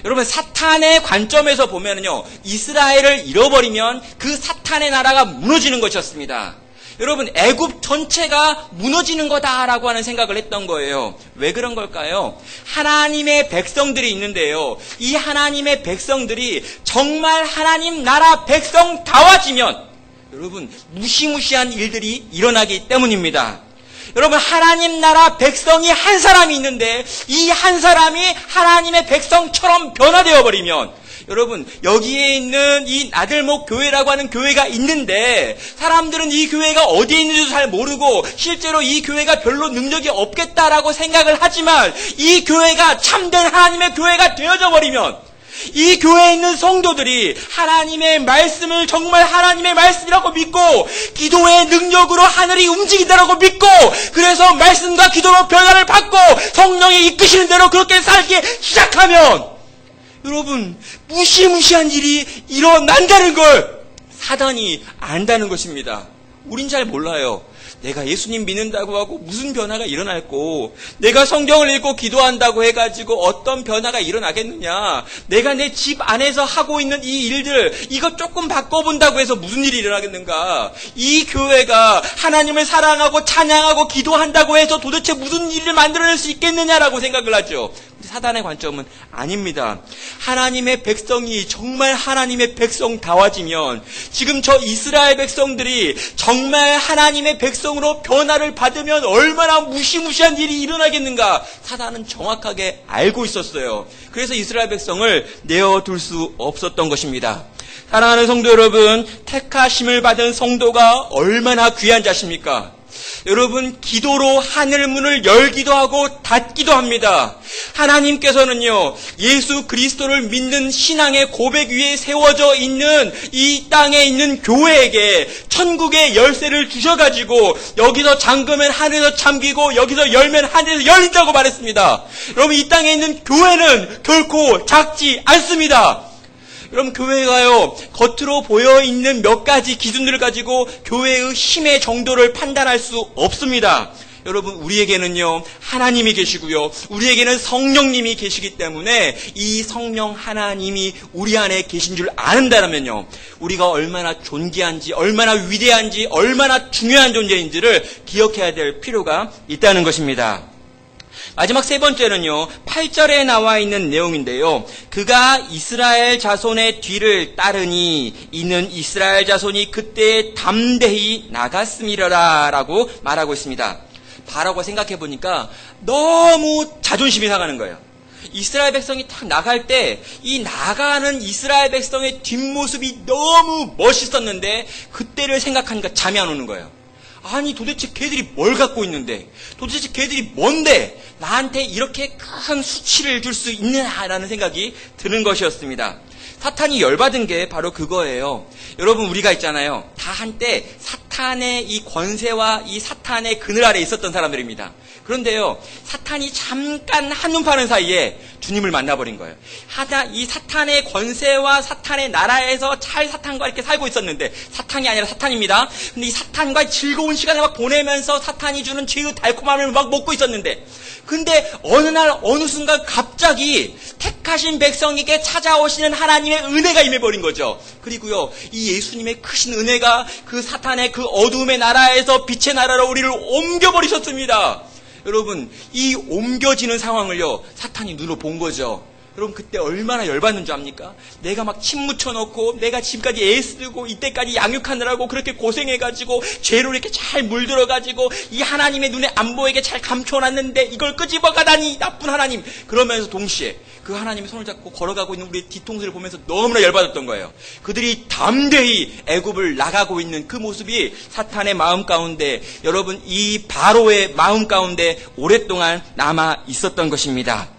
[SPEAKER 1] 여러분, 사탄의 관점에서 보면요, 이스라엘을 잃어버리면 그 사탄의 나라가 무너지는 것이었습니다. 여러분, 애굽 전체가 무너지는 거다라고 하는 생각을 했던 거예요. 왜 그런 걸까요? 하나님의 백성들이 있는데요, 이 하나님의 백성들이 정말 하나님 나라 백성다워지면 여러분, 무시무시한 일들이 일어나기 때문입니다. 여러분, 하나님 나라 백성이 한 사람이 있는데 이 한 사람이 하나님의 백성처럼 변화되어 버리면, 여러분, 여기에 있는 이 나들목 교회라고 하는 교회가 있는데 사람들은 이 교회가 어디에 있는지도 잘 모르고 실제로 이 교회가 별로 능력이 없겠다라고 생각을 하지만 이 교회가 참된 하나님의 교회가 되어져 버리면 이 교회에 있는 성도들이 하나님의 말씀을 정말 하나님의 말씀이라고 믿고 기도의 능력으로 하늘이 움직인다라고 믿고 그래서 말씀과 기도로 변화를 받고 성령이 이끄시는 대로 그렇게 살기 시작하면 여러분, 무시무시한 일이 일어난다는 걸 사단이 안다는 것입니다. 우린 잘 몰라요. 내가 예수님 믿는다고 하고 무슨 변화가 일어날고, 내가 성경을 읽고 기도한다고 해가지고 어떤 변화가 일어나겠느냐, 내가 내 집 안에서 하고 있는 이 일들 이거 조금 바꿔본다고 해서 무슨 일이 일어나겠는가, 이 교회가 하나님을 사랑하고 찬양하고 기도한다고 해서 도대체 무슨 일을 만들어낼 수 있겠느냐라고 생각을 하죠. 사단의 관점은 아닙니다. 하나님의 백성이 정말 하나님의 백성다워지면, 지금 저 이스라엘 백성들이 정말 하나님의 백성으로 변화를 받으면 얼마나 무시무시한 일이 일어나겠는가, 사단은 정확하게 알고 있었어요. 그래서 이스라엘 백성을 내어둘 수 없었던 것입니다. 사랑하는 성도 여러분, 택하심을 받은 성도가 얼마나 귀한 자십니까? 여러분, 기도로 하늘 문을 열기도 하고 닫기도 합니다. 하나님께서는요, 예수 그리스도를 믿는 신앙의 고백 위에 세워져 있는 이 땅에 있는 교회에게 천국의 열쇠를 주셔가지고 여기서 잠그면 하늘에서 잠기고 여기서 열면 하늘에서 열린다고 말했습니다. 여러분, 이 땅에 있는 교회는 결코 작지 않습니다. 여러분, 교회가요, 겉으로 보여있는 몇 가지 기준들을 가지고 교회의 힘의 정도를 판단할 수 없습니다. 여러분, 우리에게는요, 하나님이 계시고요, 우리에게는 성령님이 계시기 때문에 이 성령 하나님이 우리 안에 계신 줄 아는다면요, 우리가 얼마나 존귀한지, 얼마나 위대한지, 얼마나 중요한 존재인지를 기억해야 될 필요가 있다는 것입니다. 마지막 세 번째는요, 8절에 나와 있는 내용인데요. 그가 이스라엘 자손의 뒤를 따르니 이는 이스라엘 자손이 그때 담대히 나갔음이러라 라고 말하고 있습니다. 바라고 생각해 보니까 너무 자존심이 상하는 거예요. 이스라엘 백성이 딱 나갈 때 이 나가는 이스라엘 백성의 뒷모습이 너무 멋있었는데 그때를 생각하니까 잠이 안 오는 거예요. 아니, 도대체 걔들이 뭘 갖고 있는데, 도대체 걔들이 뭔데 나한테 이렇게 큰 수치를 줄 수 있느냐라는 생각이 드는 것이었습니다. 사탄이 열받은 게 바로 그거예요. 여러분, 우리가 있잖아요. 다 한때 사탄의 이 권세와 이 사탄의 그늘 아래 있었던 사람들입니다. 그런데요, 사탄이 잠깐 한눈 파는 사이에 주님을 만나버린 거예요. 이 사탄의 권세와 사탄의 나라에서 잘 사탄과 이렇게 살고 있었는데, 사탄이 아니라 사탄입니다. 근데 이 사탄과 즐거운 시간을 막 보내면서 사탄이 주는 죄의 달콤함을 막 먹고 있었는데, 근데 어느 날 어느 순간 갑자기 택하신 백성에게 찾아오시는 하나님의 은혜가 임해버린 거죠. 그리고요, 이 예수님의 크신 은혜가 그 사탄의 그 어두움의 나라에서 빛의 나라로 우리를 옮겨버리셨습니다. 여러분, 이 옮겨지는 상황을요, 사탄이 눈으로 본 거죠. 여러분, 그때 얼마나 열받는 줄 압니까? 내가 막 침 묻혀놓고 내가 지금까지 애쓰고 이때까지 양육하느라고 그렇게 고생해가지고 죄로 이렇게 잘 물들어가지고 이 하나님의 눈에 안 보이게 잘 감춰놨는데 이걸 끄집어가다니, 나쁜 하나님. 그러면서 동시에 그 하나님의 손을 잡고 걸어가고 있는 우리의 뒤통수를 보면서 너무나 열받았던 거예요. 그들이 담대히 애굽을 나가고 있는 그 모습이 사탄의 마음 가운데, 여러분, 이 바로의 마음 가운데 오랫동안 남아 있었던 것입니다.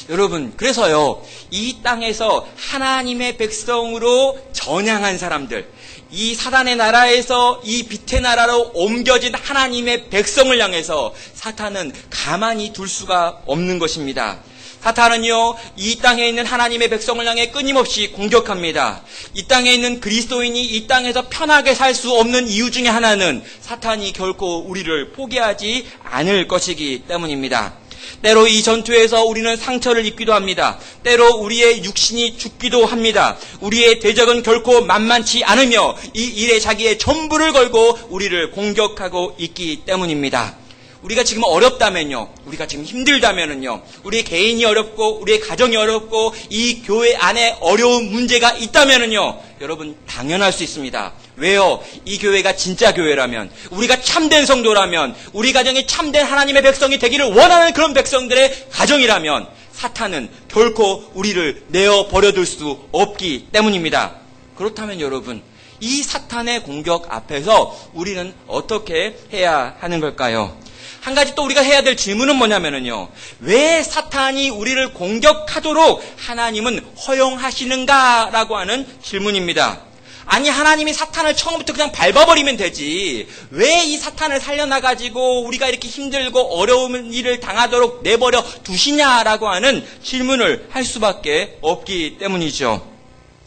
[SPEAKER 1] 여러분, 그래서요, 이 땅에서 하나님의 백성으로 전향한 사람들, 이 사단의 나라에서 이 빛의 나라로 옮겨진 하나님의 백성을 향해서 사탄은 가만히 둘 수가 없는 것입니다. 사탄은요, 이 땅에 있는 하나님의 백성을 향해 끊임없이 공격합니다. 이 땅에 있는 그리스도인이 이 땅에서 편하게 살 수 없는 이유 중에 하나는 사탄이 결코 우리를 포기하지 않을 것이기 때문입니다. 때로 이 전투에서 우리는 상처를 입기도 합니다. 때로 우리의 육신이 죽기도 합니다. 우리의 대적은 결코 만만치 않으며 이 일에 자기의 전부를 걸고 우리를 공격하고 있기 때문입니다. 우리가 지금 어렵다면요, 우리가 지금 힘들다면은요, 우리의 개인이 어렵고 우리의 가정이 어렵고 이 교회 안에 어려운 문제가 있다면은요, 여러분, 당연할 수 있습니다. 왜요? 이 교회가 진짜 교회라면, 우리가 참된 성도라면, 우리 가정이 참된 하나님의 백성이 되기를 원하는 그런 백성들의 가정이라면 사탄은 결코 우리를 내어 버려둘 수 없기 때문입니다. 그렇다면 여러분, 이 사탄의 공격 앞에서 우리는 어떻게 해야 하는 걸까요? 한 가지 또 우리가 해야 될 질문은 뭐냐면요, 왜 사탄이 우리를 공격하도록 하나님은 허용하시는가라고 하는 질문입니다. 아니, 하나님이 사탄을 처음부터 그냥 밟아버리면 되지, 왜 이 사탄을 살려놔가지고 우리가 이렇게 힘들고 어려운 일을 당하도록 내버려 두시냐라고 하는 질문을 할 수밖에 없기 때문이죠.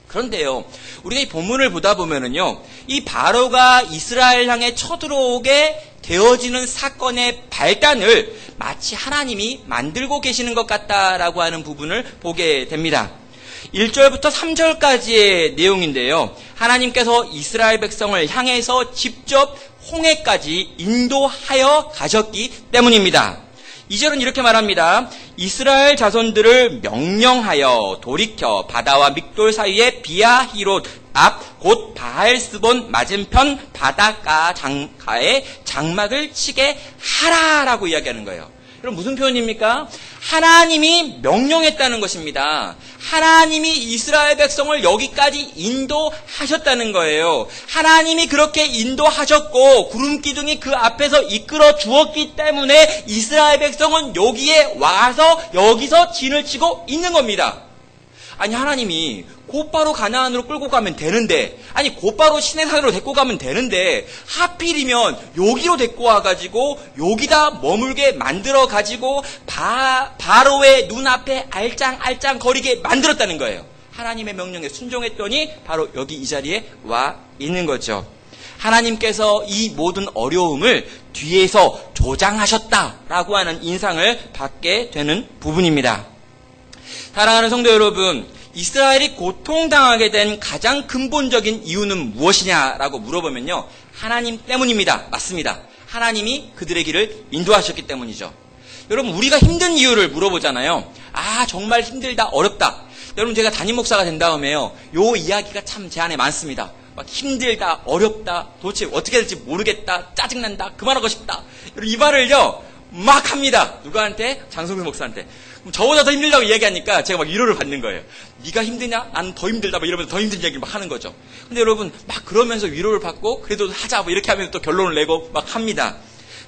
[SPEAKER 1] 그런데요, 우리가 이 본문을 보다 보면은요, 이 바로가 이스라엘 향해 쳐들어오게 되어지는 사건의 발단을 마치 하나님이 만들고 계시는 것 같다라고 하는 부분을 보게 됩니다. 1절부터 3절까지의 내용인데요, 하나님께서 이스라엘 백성을 향해서 직접 홍해까지 인도하여 가셨기 때문입니다. 2절은 이렇게 말합니다. 이스라엘 자손들을 명령하여 돌이켜 바다와 믹돌 사이의 비아히롯 앞 곧 바알스본 맞은편 바닷가 장가에 장막을 치게 하라라고 이야기하는 거예요. 여러분, 무슨 표현입니까? 하나님이 명령했다는 것입니다. 하나님이 이스라엘 백성을 여기까지 인도하셨다는 거예요. 하나님이 그렇게 인도하셨고 구름 기둥이 그 앞에서 이끌어 주었기 때문에 이스라엘 백성은 여기에 와서 여기서 진을 치고 있는 겁니다. 아니, 하나님이 곧바로 가나안으로 끌고 가면 되는데, 아니 곧바로 시내산으로 데리고 가면 되는데, 하필이면 여기로 데리고 와가지고 여기다 머물게 만들어가지고 바로의 눈앞에 알짱알짱 거리게 만들었다는 거예요. 하나님의 명령에 순종했더니 바로 여기 이 자리에 와 있는 거죠. 하나님께서 이 모든 어려움을 뒤에서 조장하셨다라고 하는 인상을 받게 되는 부분입니다. 사랑하는 성도 여러분, 이스라엘이 고통당하게 된 가장 근본적인 이유는 무엇이냐라고 물어보면요, 하나님 때문입니다. 맞습니다. 하나님이 그들의 길을 인도하셨기 때문이죠. 여러분, 우리가 힘든 이유를 물어보잖아요. 아, 정말 힘들다, 어렵다. 여러분, 제가 담임 목사가 된 다음에요, 요 이야기가 참 제 안에 많습니다. 막 힘들다, 어렵다, 도대체 어떻게 될지 모르겠다, 짜증난다, 그만하고 싶다. 이 말을요 막 합니다. 누구한테? 장성규 목사한테. 저보다 더 힘들다고 이야기하니까 제가 막 위로를 받는 거예요. 네가 힘드냐? 난 더 힘들다. 막 이러면서 더 힘든 얘기를 막 하는 거죠. 근데 여러분, 막 그러면서 위로를 받고 그래도 하자 뭐 이렇게 하면 또 결론을 내고 막 합니다.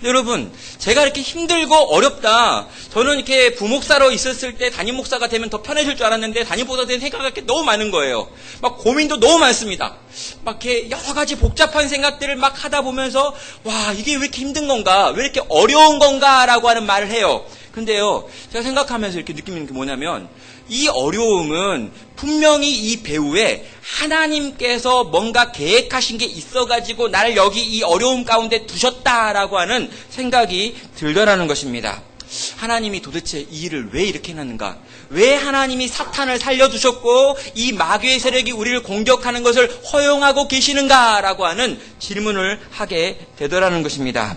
[SPEAKER 1] 근데 여러분, 제가 이렇게 힘들고 어렵다. 저는 이렇게 부목사로 있었을 때 담임 목사가 되면 더 편해질 줄 알았는데 담임 목사가 된 생각이 너무 많은 거예요. 막 고민도 너무 많습니다. 막 이렇게 여러 가지 복잡한 생각들을 막 하다 보면서 와, 이게 왜 이렇게 힘든 건가? 왜 이렇게 어려운 건가? 라고 하는 말을 해요. 근데요, 제가 생각하면서 이렇게 느끼는 게 뭐냐면 이 어려움은 분명히 이 배후에 하나님께서 뭔가 계획하신 게 있어가지고 나를 여기 이 어려움 가운데 두셨다라고 하는 생각이 들더라는 것입니다. 하나님이 도대체 이 일을 왜 이렇게 해놨는가? 왜 하나님이 사탄을 살려두셨고 이 마귀의 세력이 우리를 공격하는 것을 허용하고 계시는가라고 하는 질문을 하게 되더라는 것입니다.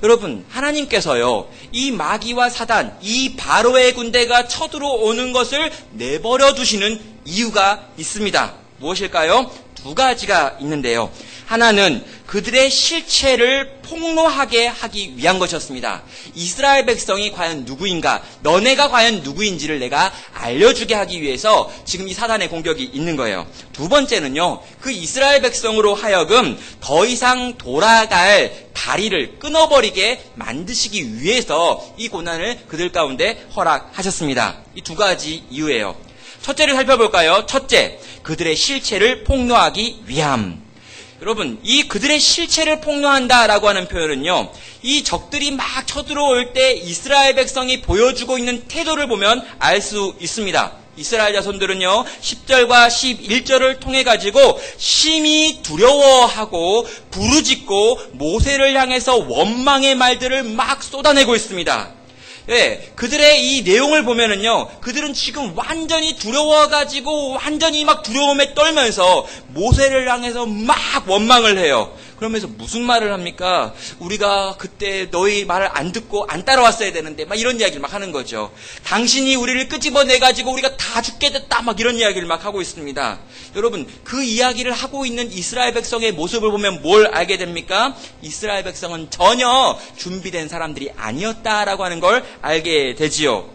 [SPEAKER 1] 여러분, 하나님께서요, 이 마귀와 사단, 이 바로의 군대가 쳐들어오는 것을 내버려 두시는 이유가 있습니다. 무엇일까요? 두 가지가 있는데요. 하나는 그들의 실체를 폭로하게 하기 위한 것이었습니다. 이스라엘 백성이 과연 누구인가, 너네가 과연 누구인지를 내가 알려주게 하기 위해서 지금 이 사단의 공격이 있는 거예요. 두 번째는요, 그 이스라엘 백성으로 하여금 더 이상 돌아갈 다리를 끊어버리게 만드시기 위해서 이 고난을 그들 가운데 허락하셨습니다. 이 두 가지 이유예요. 첫째를 살펴볼까요? 첫째, 그들의 실체를 폭로하기 위함. 여러분, 이 그들의 실체를 폭로한다라고 하는 표현은요, 이 적들이 막 쳐들어올 때 이스라엘 백성이 보여주고 있는 태도를 보면 알 수 있습니다. 이스라엘 자손들은요, 10절과 11절을 통해 가지고 심히 두려워하고 부르짖고 모세를 향해서 원망의 말들을 막 쏟아내고 있습니다. 예, 그들의 이 내용을 보면은요, 그들은 지금 완전히 두려워가지고 완전히 막 두려움에 떨면서 모세를 향해서 막 원망을 해요. 그러면서 무슨 말을 합니까? 우리가 그때 너희 말을 안 듣고 안 따라왔어야 되는데 막 이런 이야기를 막 하는 거죠. 당신이 우리를 끄집어내가지고 우리가 다 죽게 됐다 막 이런 이야기를 막 하고 있습니다. 여러분, 그 이야기를 하고 있는 이스라엘 백성의 모습을 보면 뭘 알게 됩니까? 이스라엘 백성은 전혀 준비된 사람들이 아니었다라고 하는 걸 알게 되지요.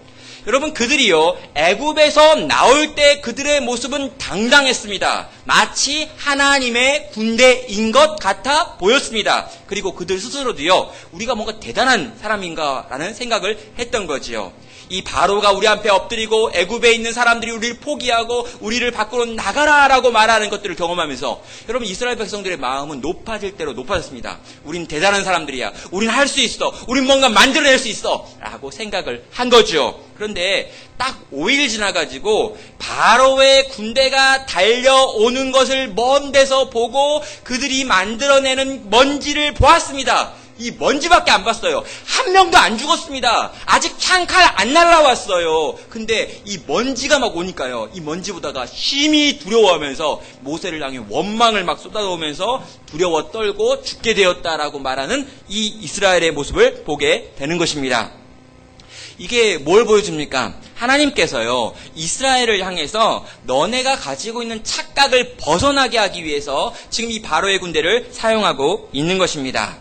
[SPEAKER 1] 여러분, 그들이요, 애굽에서 나올 때 그들의 모습은 당당했습니다. 마치 하나님의 군대인 것 같아 보였습니다. 그리고 그들 스스로도요, 우리가 뭔가 대단한 사람인가라는 생각을 했던 거지요. 이 바로가 우리 앞에 엎드리고 애굽에 있는 사람들이 우리를 포기하고 우리를 밖으로 나가라라고 말하는 것들을 경험하면서 여러분, 이스라엘 백성들의 마음은 높아질 대로 높아졌습니다. 우린 대단한 사람들이야. 우린 할 수 있어. 우린 뭔가 만들어낼 수 있어. 라고 생각을 한 거죠. 그런데 딱 5일 지나가지고 바로의 군대가 달려오는 것을 먼 데서 보고 그들이 만들어내는 먼지를 보았습니다. 이 먼지밖에 안 봤어요. 한 명도 안 죽었습니다. 아직 창칼 안 날라왔어요. 근데 이 먼지가 막 오니까요, 이 먼지 보다가 심히 두려워하면서 모세를 향해 원망을 막 쏟아놓으면서 두려워 떨고 죽게 되었다라고 말하는 이 이스라엘의 모습을 보게 되는 것입니다. 이게 뭘 보여줍니까? 하나님께서요, 이스라엘을 향해서 너네가 가지고 있는 착각을 벗어나게 하기 위해서 지금 이 바로의 군대를 사용하고 있는 것입니다.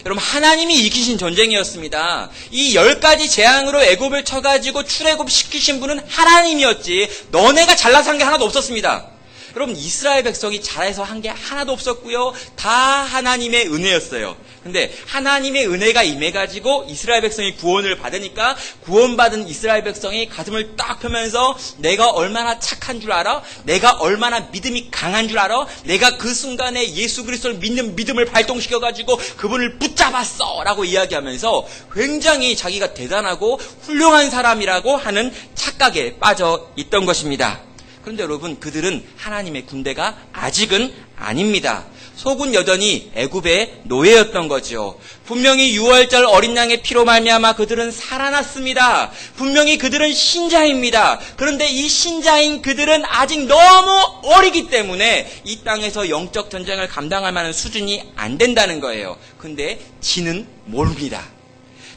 [SPEAKER 1] 여러분, 하나님이 이기신 전쟁이었습니다. 이 10가지 재앙으로 애굽을 쳐가지고 출애굽 시키신 분은 하나님이었지 너네가 잘나서 한 게 하나도 없었습니다. 여러분, 이스라엘 백성이 잘해서 한 게 하나도 없었고요. 다 하나님의 은혜였어요. 근데 하나님의 은혜가 임해가지고 이스라엘 백성이 구원을 받으니까 구원받은 이스라엘 백성이 가슴을 딱 펴면서 내가 얼마나 착한 줄 알아? 내가 얼마나 믿음이 강한 줄 알아? 내가 그 순간에 예수 그리스도를 믿는 믿음을 발동시켜가지고 그분을 붙잡았어! 라고 이야기하면서 굉장히 자기가 대단하고 훌륭한 사람이라고 하는 착각에 빠져 있던 것입니다. 그런데 여러분, 그들은 하나님의 군대가 아직은 아닙니다. 속은 여전히 애굽의 노예였던 거죠. 분명히 6월절 어린 양의 피로 말미암아 그들은 살아났습니다. 분명히 그들은 신자입니다. 그런데 이 신자인 그들은 아직 너무 어리기 때문에 이 땅에서 영적 전쟁을 감당할 만한 수준이 안 된다는 거예요. 근데 지는 모릅니다.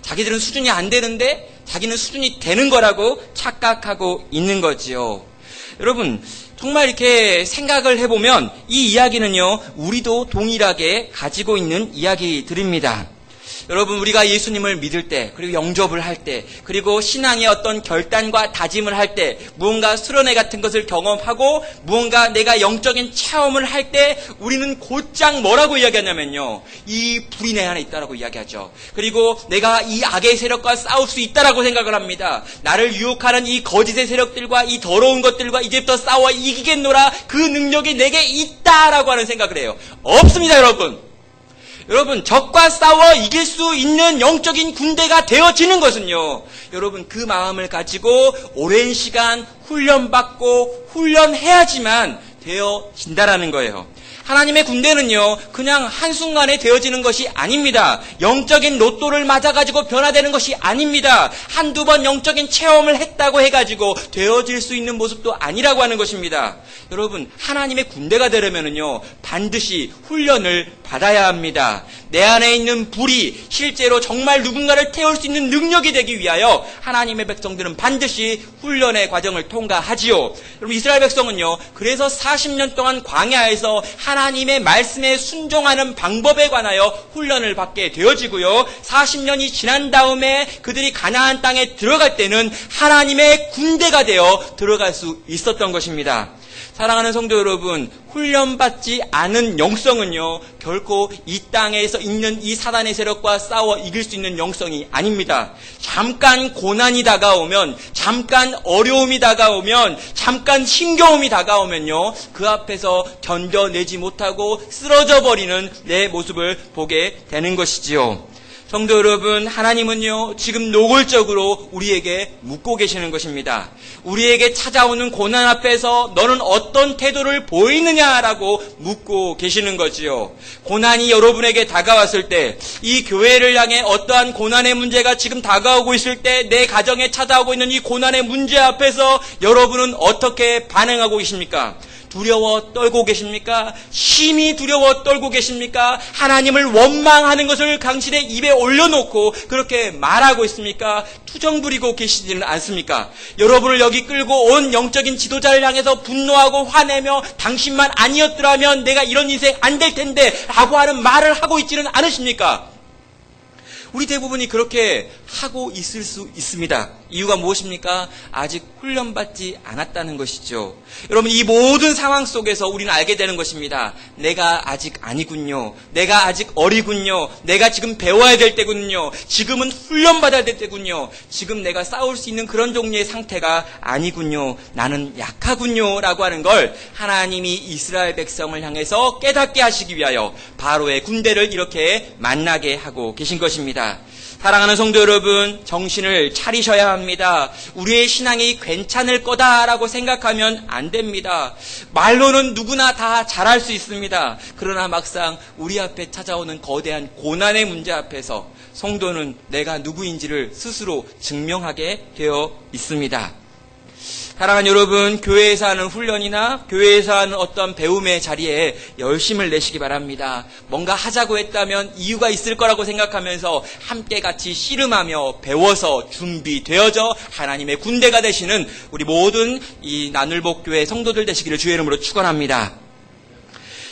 [SPEAKER 1] 자기들은 수준이 안 되는데 자기는 수준이 되는 거라고 착각하고 있는 거지요. 여러분, 정말 이렇게 생각을 해보면 이 이야기는요, 우리도 동일하게 가지고 있는 이야기들입니다. 여러분, 우리가 예수님을 믿을 때, 그리고 영접을 할 때, 그리고 신앙의 어떤 결단과 다짐을 할 때, 무언가 수련회 같은 것을 경험하고 무언가 내가 영적인 체험을 할 때 우리는 곧장 뭐라고 이야기하냐면요, 이 불이 내 안에 있다라고 이야기하죠. 그리고 내가 이 악의 세력과 싸울 수 있다라고 생각을 합니다. 나를 유혹하는 이 거짓의 세력들과 이 더러운 것들과 이제부터 싸워 이기겠노라, 그 능력이 내게 있다라고 하는 생각을 해요. 없습니다, 여러분. 여러분, 적과 싸워 이길 수 있는 영적인 군대가 되어지는 것은요, 여러분, 그 마음을 가지고 오랜 시간 훈련받고 훈련해야지만 되어진다라는 거예요. 하나님의 군대는요, 그냥 한순간에 되어지는 것이 아닙니다. 영적인 로또를 맞아가지고 변화되는 것이 아닙니다. 한두 번 영적인 체험을 했다고 해가지고 되어질 수 있는 모습도 아니라고 하는 것입니다. 여러분, 하나님의 군대가 되려면은요, 반드시 훈련을 받아야 합니다. 내 안에 있는 불이 실제로 정말 누군가를 태울 수 있는 능력이 되기 위하여 하나님의 백성들은 반드시 훈련의 과정을 통과하지요. 여러분, 이스라엘 백성은요, 그래서 40년 동안 광야에서 하나님의 말씀에 순종하는 방법에 관하여 훈련을 받게 되어지고요, 40년이 지난 다음에 그들이 가나안 땅에 들어갈 때는 하나님의 군대가 되어 들어갈 수 있었던 것입니다. 사랑하는 성도 여러분, 훈련받지 않은 영성은요, 결코 이 땅에서 있는 이 사단의 세력과 싸워 이길 수 있는 영성이 아닙니다. 잠깐 고난이 다가오면, 잠깐 어려움이 다가오면, 잠깐 힘겨움이 다가오면요, 그 앞에서 견뎌내지 못하고 쓰러져 버리는 내 모습을 보게 되는 것이지요. 성도 여러분, 하나님은요, 지금 노골적으로 우리에게 묻고 계시는 것입니다. 우리에게 찾아오는 고난 앞에서 너는 어떤 태도를 보이느냐라고 묻고 계시는 거지요. 고난이 여러분에게 다가왔을 때, 이 교회를 향해 어떠한 고난의 문제가 지금 다가오고 있을 때, 내 가정에 찾아오고 있는 이 고난의 문제 앞에서 여러분은 어떻게 반응하고 계십니까? 두려워 떨고 계십니까? 심히 두려워 떨고 계십니까? 하나님을 원망하는 것을 당신의 입에 올려놓고 그렇게 말하고 있습니까? 투정 부리고 계시지는 않습니까? 여러분을 여기 끌고 온 영적인 지도자를 향해서 분노하고 화내며 당신만 아니었더라면 내가 이런 인생 안 될 텐데 라고 하는 말을 하고 있지는 않으십니까? 우리 대부분이 그렇게 하고 있을 수 있습니다. 이유가 무엇입니까? 아직 훈련받지 않았다는 것이죠. 여러분, 이 모든 상황 속에서 우리는 알게 되는 것입니다. 내가 아직 아니군요. 내가 아직 어리군요. 내가 지금 배워야 될 때군요. 지금은 훈련받아야 될 때군요. 지금 내가 싸울 수 있는 그런 종류의 상태가 아니군요. 나는 약하군요. 라고 하는 걸 하나님이 이스라엘 백성을 향해서 깨닫게 하시기 위하여 바로의 군대를 이렇게 만나게 하고 계신 것입니다. 사랑하는 성도 여러분, 정신을 차리셔야 합니다. 우리의 신앙이 괜찮을 거다라고 생각하면 안 됩니다. 말로는 누구나 다 잘할 수 있습니다. 그러나 막상 우리 앞에 찾아오는 거대한 고난의 문제 앞에서 성도는 내가 누구인지를 스스로 증명하게 되어 있습니다. 사랑하는 여러분, 교회에서 하는 훈련이나 교회에서 하는 어떤 배움의 자리에 열심을 내시기 바랍니다. 뭔가 하자고 했다면 이유가 있을 거라고 생각하면서 함께 같이 씨름하며 배워서 준비되어져 하나님의 군대가 되시는 우리 모든 이 나눌복교회 성도들 되시기를 주의 이름으로 축원합니다.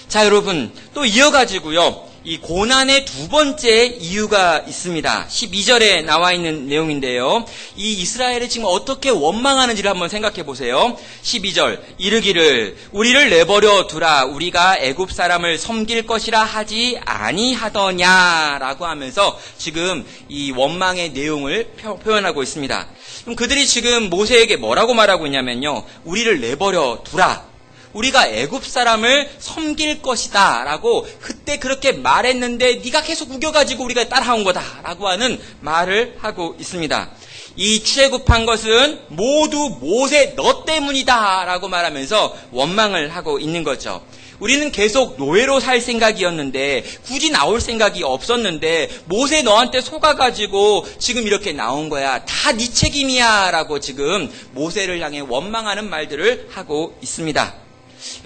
[SPEAKER 1] 자, 여러분, 또 이어가지고요, 이 고난의 두 번째 이유가 있습니다. 12절에 나와 있는 내용인데요. 이 이스라엘이 지금 어떻게 원망하는지를 한번 생각해 보세요. 12절, 이르기를 우리를 내버려 두라, 우리가 애굽 사람을 섬길 것이라 하지 아니하더냐라고 하면서 지금 이 원망의 내용을 표현하고 있습니다. 그럼 그들이 지금 모세에게 뭐라고 말하고 있냐면요, 우리를 내버려 두라, 우리가 애굽 사람을 섬길 것이다 라고 그때 그렇게 말했는데 네가 계속 우겨가지고 우리가 따라온 거다 라고 하는 말을 하고 있습니다. 이 출애굽한 것은 모두 모세 너 때문이다 라고 말하면서 원망을 하고 있는 거죠. 우리는 계속 노예로 살 생각이었는데, 굳이 나올 생각이 없었는데 모세 너한테 속아가지고 지금 이렇게 나온 거야, 다 네 책임이야 라고 지금 모세를 향해 원망하는 말들을 하고 있습니다.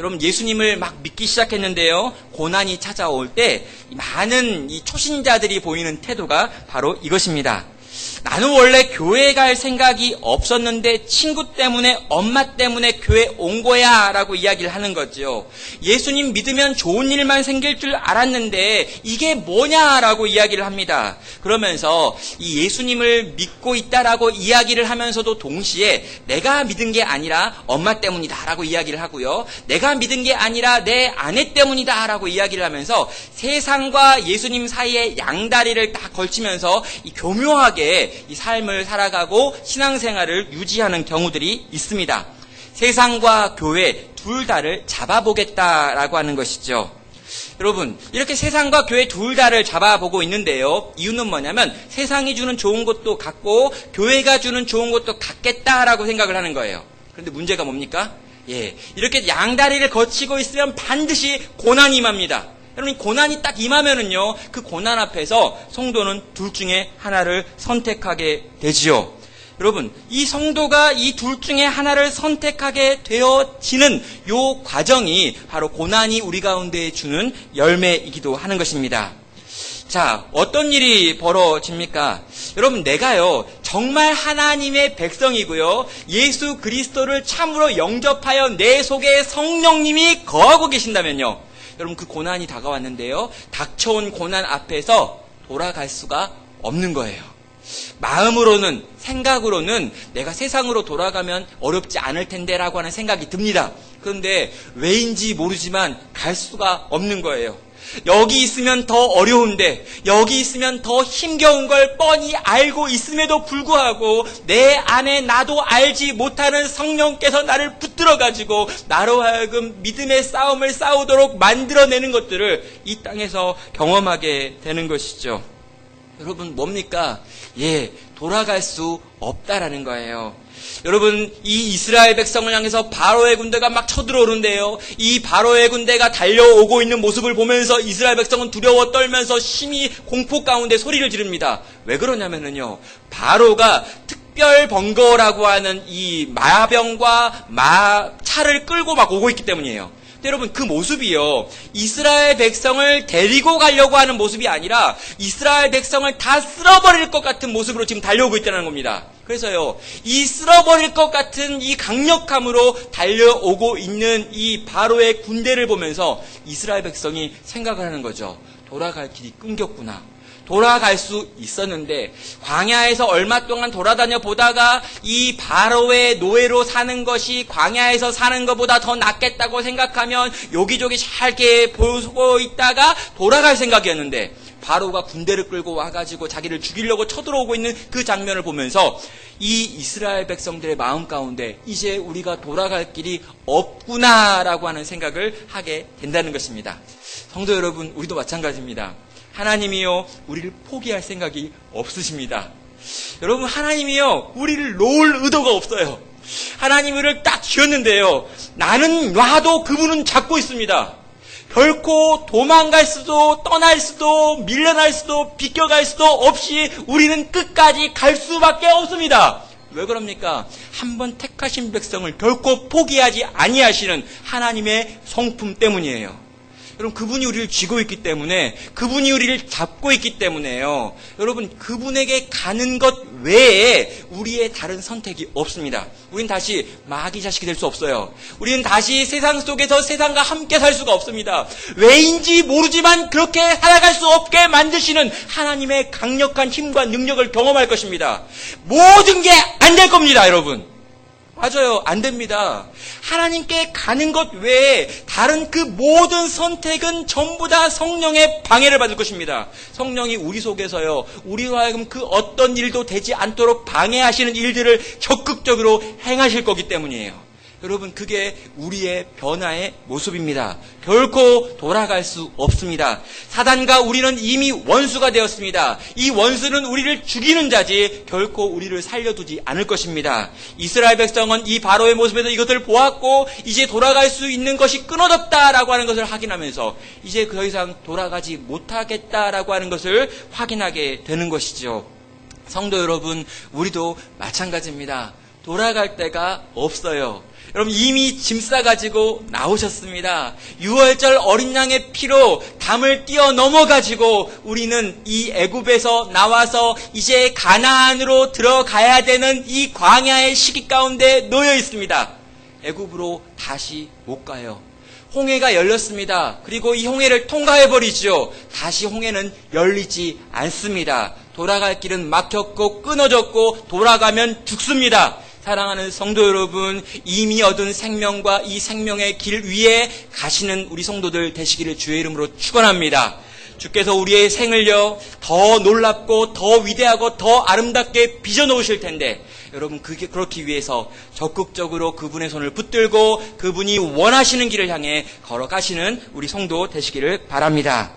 [SPEAKER 1] 여러분, 예수님을 막 믿기 시작했는데요, 고난이 찾아올 때 많은 이 초신자들이 보이는 태도가 바로 이것입니다. 나는 원래 교회 갈 생각이 없었는데 친구 때문에 엄마 때문에 교회 온 거야 라고 이야기를 하는 거죠. 예수님 믿으면 좋은 일만 생길 줄 알았는데 이게 뭐냐라고 이야기를 합니다. 그러면서 이 예수님을 믿고 있다라고 이야기를 하면서도 동시에 내가 믿은 게 아니라 엄마 때문이다 라고 이야기를 하고요. 내가 믿은 게 아니라 내 아내 때문이다 라고 이야기를 하면서 세상과 예수님 사이에 양다리를 딱 걸치면서 이 교묘하게 이 삶을 살아가고 신앙생활을 유지하는 경우들이 있습니다. 세상과 교회 둘 다를 잡아보겠다라고 하는 것이죠. 여러분, 이렇게 세상과 교회 둘 다를 잡아보고 있는데요. 이유는 뭐냐면 세상이 주는 좋은 것도 갖고 교회가 주는 좋은 것도 갖겠다라고 생각을 하는 거예요. 그런데 문제가 뭡니까? 이렇게 양다리를 거치고 있으면 반드시 고난이 임합니다. 여러분, 고난이 딱 임하면은요, 그 고난 앞에서 성도는 둘 중에 하나를 선택하게 되지요. 여러분, 이 성도가 이 둘 중에 하나를 선택하게 되어지는 요 과정이 바로 고난이 우리 가운데 주는 열매이기도 하는 것입니다. 자, 어떤 일이 벌어집니까? 여러분, 내가요, 정말 하나님의 백성이고요, 예수 그리스도를 참으로 영접하여 내 속에 성령님이 거하고 계신다면요, 여러분, 그 고난이 다가왔는데요, 닥쳐온 고난 앞에서 돌아갈 수가 없는 거예요. 마음으로는, 생각으로는 내가 세상으로 돌아가면 어렵지 않을 텐데라고 하는 생각이 듭니다. 그런데 왜인지 모르지만 갈 수가 없는 거예요. 여기 있으면 더 어려운데, 여기 있으면 더 힘겨운 걸 뻔히 알고 있음에도 불구하고 내 안에 나도 알지 못하는 성령께서 나를 붙들어가지고 나로 하여금 믿음의 싸움을 싸우도록 만들어내는 것들을 이 땅에서 경험하게 되는 것이죠. 여러분, 뭡니까? 돌아갈 수 없다라는 거예요. 여러분, 이 이스라엘 백성을 향해서 바로의 군대가 막 쳐들어오는데요, 이 바로의 군대가 달려오고 있는 모습을 보면서 이스라엘 백성은 두려워 떨면서 심히 공포 가운데 소리를 지릅니다. 왜 그러냐면요, 바로가 특별 번거라고 하는 이 마병과 차를 끌고 막 오고 있기 때문이에요. 근데 여러분, 그 모습이요, 이스라엘 백성을 데리고 가려고 하는 모습이 아니라 이스라엘 백성을 다 쓸어버릴 것 같은 모습으로 지금 달려오고 있다는 겁니다. 그래서요, 이 쓸어버릴 것 같은 이 강력함으로 달려오고 있는 이 바로의 군대를 보면서 이스라엘 백성이 생각을 하는 거죠. 돌아갈 길이 끊겼구나. 돌아갈 수 있었는데 광야에서 얼마 동안 돌아다녀 보다가 이 바로의 노예로 사는 것이 광야에서 사는 것보다 더 낫겠다고 생각하면 여기저기 잘게 보고 있다가 돌아갈 생각이었는데, 바로가 군대를 끌고 와가지고 자기를 죽이려고 쳐들어오고 있는 그 장면을 보면서 이 이스라엘 백성들의 마음 가운데 이제 우리가 돌아갈 길이 없구나라고 하는 생각을 하게 된다는 것입니다. 성도 여러분, 우리도 마찬가지입니다. 하나님이요, 우리를 포기할 생각이 없으십니다. 여러분, 하나님이요, 우리를 놓을 의도가 없어요. 하나님 우리를 딱 지었는데요, 나는 놔도 그분은 잡고 있습니다. 결코 도망갈 수도 떠날 수도 밀려날 수도 비껴갈 수도 없이 우리는 끝까지 갈 수밖에 없습니다. 왜 그럽니까? 한번 택하신 백성을 결코 포기하지 아니하시는 하나님의 성품 때문이에요. 여러분, 그분이 우리를 쥐고 있기 때문에, 그분이 우리를 잡고 있기 때문에요. 여러분, 그분에게 가는 것 외에 우리의 다른 선택이 없습니다. 우린 다시 마귀 자식이 될 수 없어요. 우리는 다시 세상 속에서 세상과 함께 살 수가 없습니다. 왜인지 모르지만 그렇게 살아갈 수 없게 만드시는 하나님의 강력한 힘과 능력을 경험할 것입니다. 모든 게 안 될 겁니다, 여러분. 맞아요. 안 됩니다. 하나님께 가는 것 외에 다른 그 모든 선택은 전부 다 성령의 방해를 받을 것입니다. 성령이 우리 속에서요, 우리와 하여금 그 어떤 일도 되지 않도록 방해하시는 일들을 적극적으로 행하실 거기 때문이에요. 여러분, 그게 우리의 변화의 모습입니다. 결코 돌아갈 수 없습니다. 사단과 우리는 이미 원수가 되었습니다. 이 원수는 우리를 죽이는 자지 결코 우리를 살려두지 않을 것입니다. 이스라엘 백성은 이 바로의 모습에서 이것을 보았고 이제 돌아갈 수 있는 것이 끊어졌다라고 하는 것을 확인하면서 이제 더 이상 돌아가지 못하겠다라고 하는 것을 확인하게 되는 것이죠. 성도 여러분, 우리도 마찬가지입니다. 돌아갈 데가 없어요. 여러분 이미 짐 싸가지고 나오셨습니다. 6월절 어린 양의 피로 담을 뛰어넘어가지고 우리는 이 애굽에서 나와서 이제 가나안으로 들어가야 되는 이 광야의 시기 가운데 놓여 있습니다. 애굽으로 다시 못 가요. 홍해가 열렸습니다. 그리고 이 홍해를 통과해버리죠. 다시 홍해는 열리지 않습니다. 돌아갈 길은 막혔고 끊어졌고 돌아가면 죽습니다. 사랑하는 성도 여러분, 이미 얻은 생명과 이 생명의 길 위에 가시는 우리 성도들 되시기를 주의 이름으로 축원합니다. 주께서 우리의 생을요 더 놀랍고 더 위대하고 더 아름답게 빚어놓으실 텐데 여러분 그렇기 위해서 적극적으로 그분의 손을 붙들고 그분이 원하시는 길을 향해 걸어가시는 우리 성도 되시기를 바랍니다.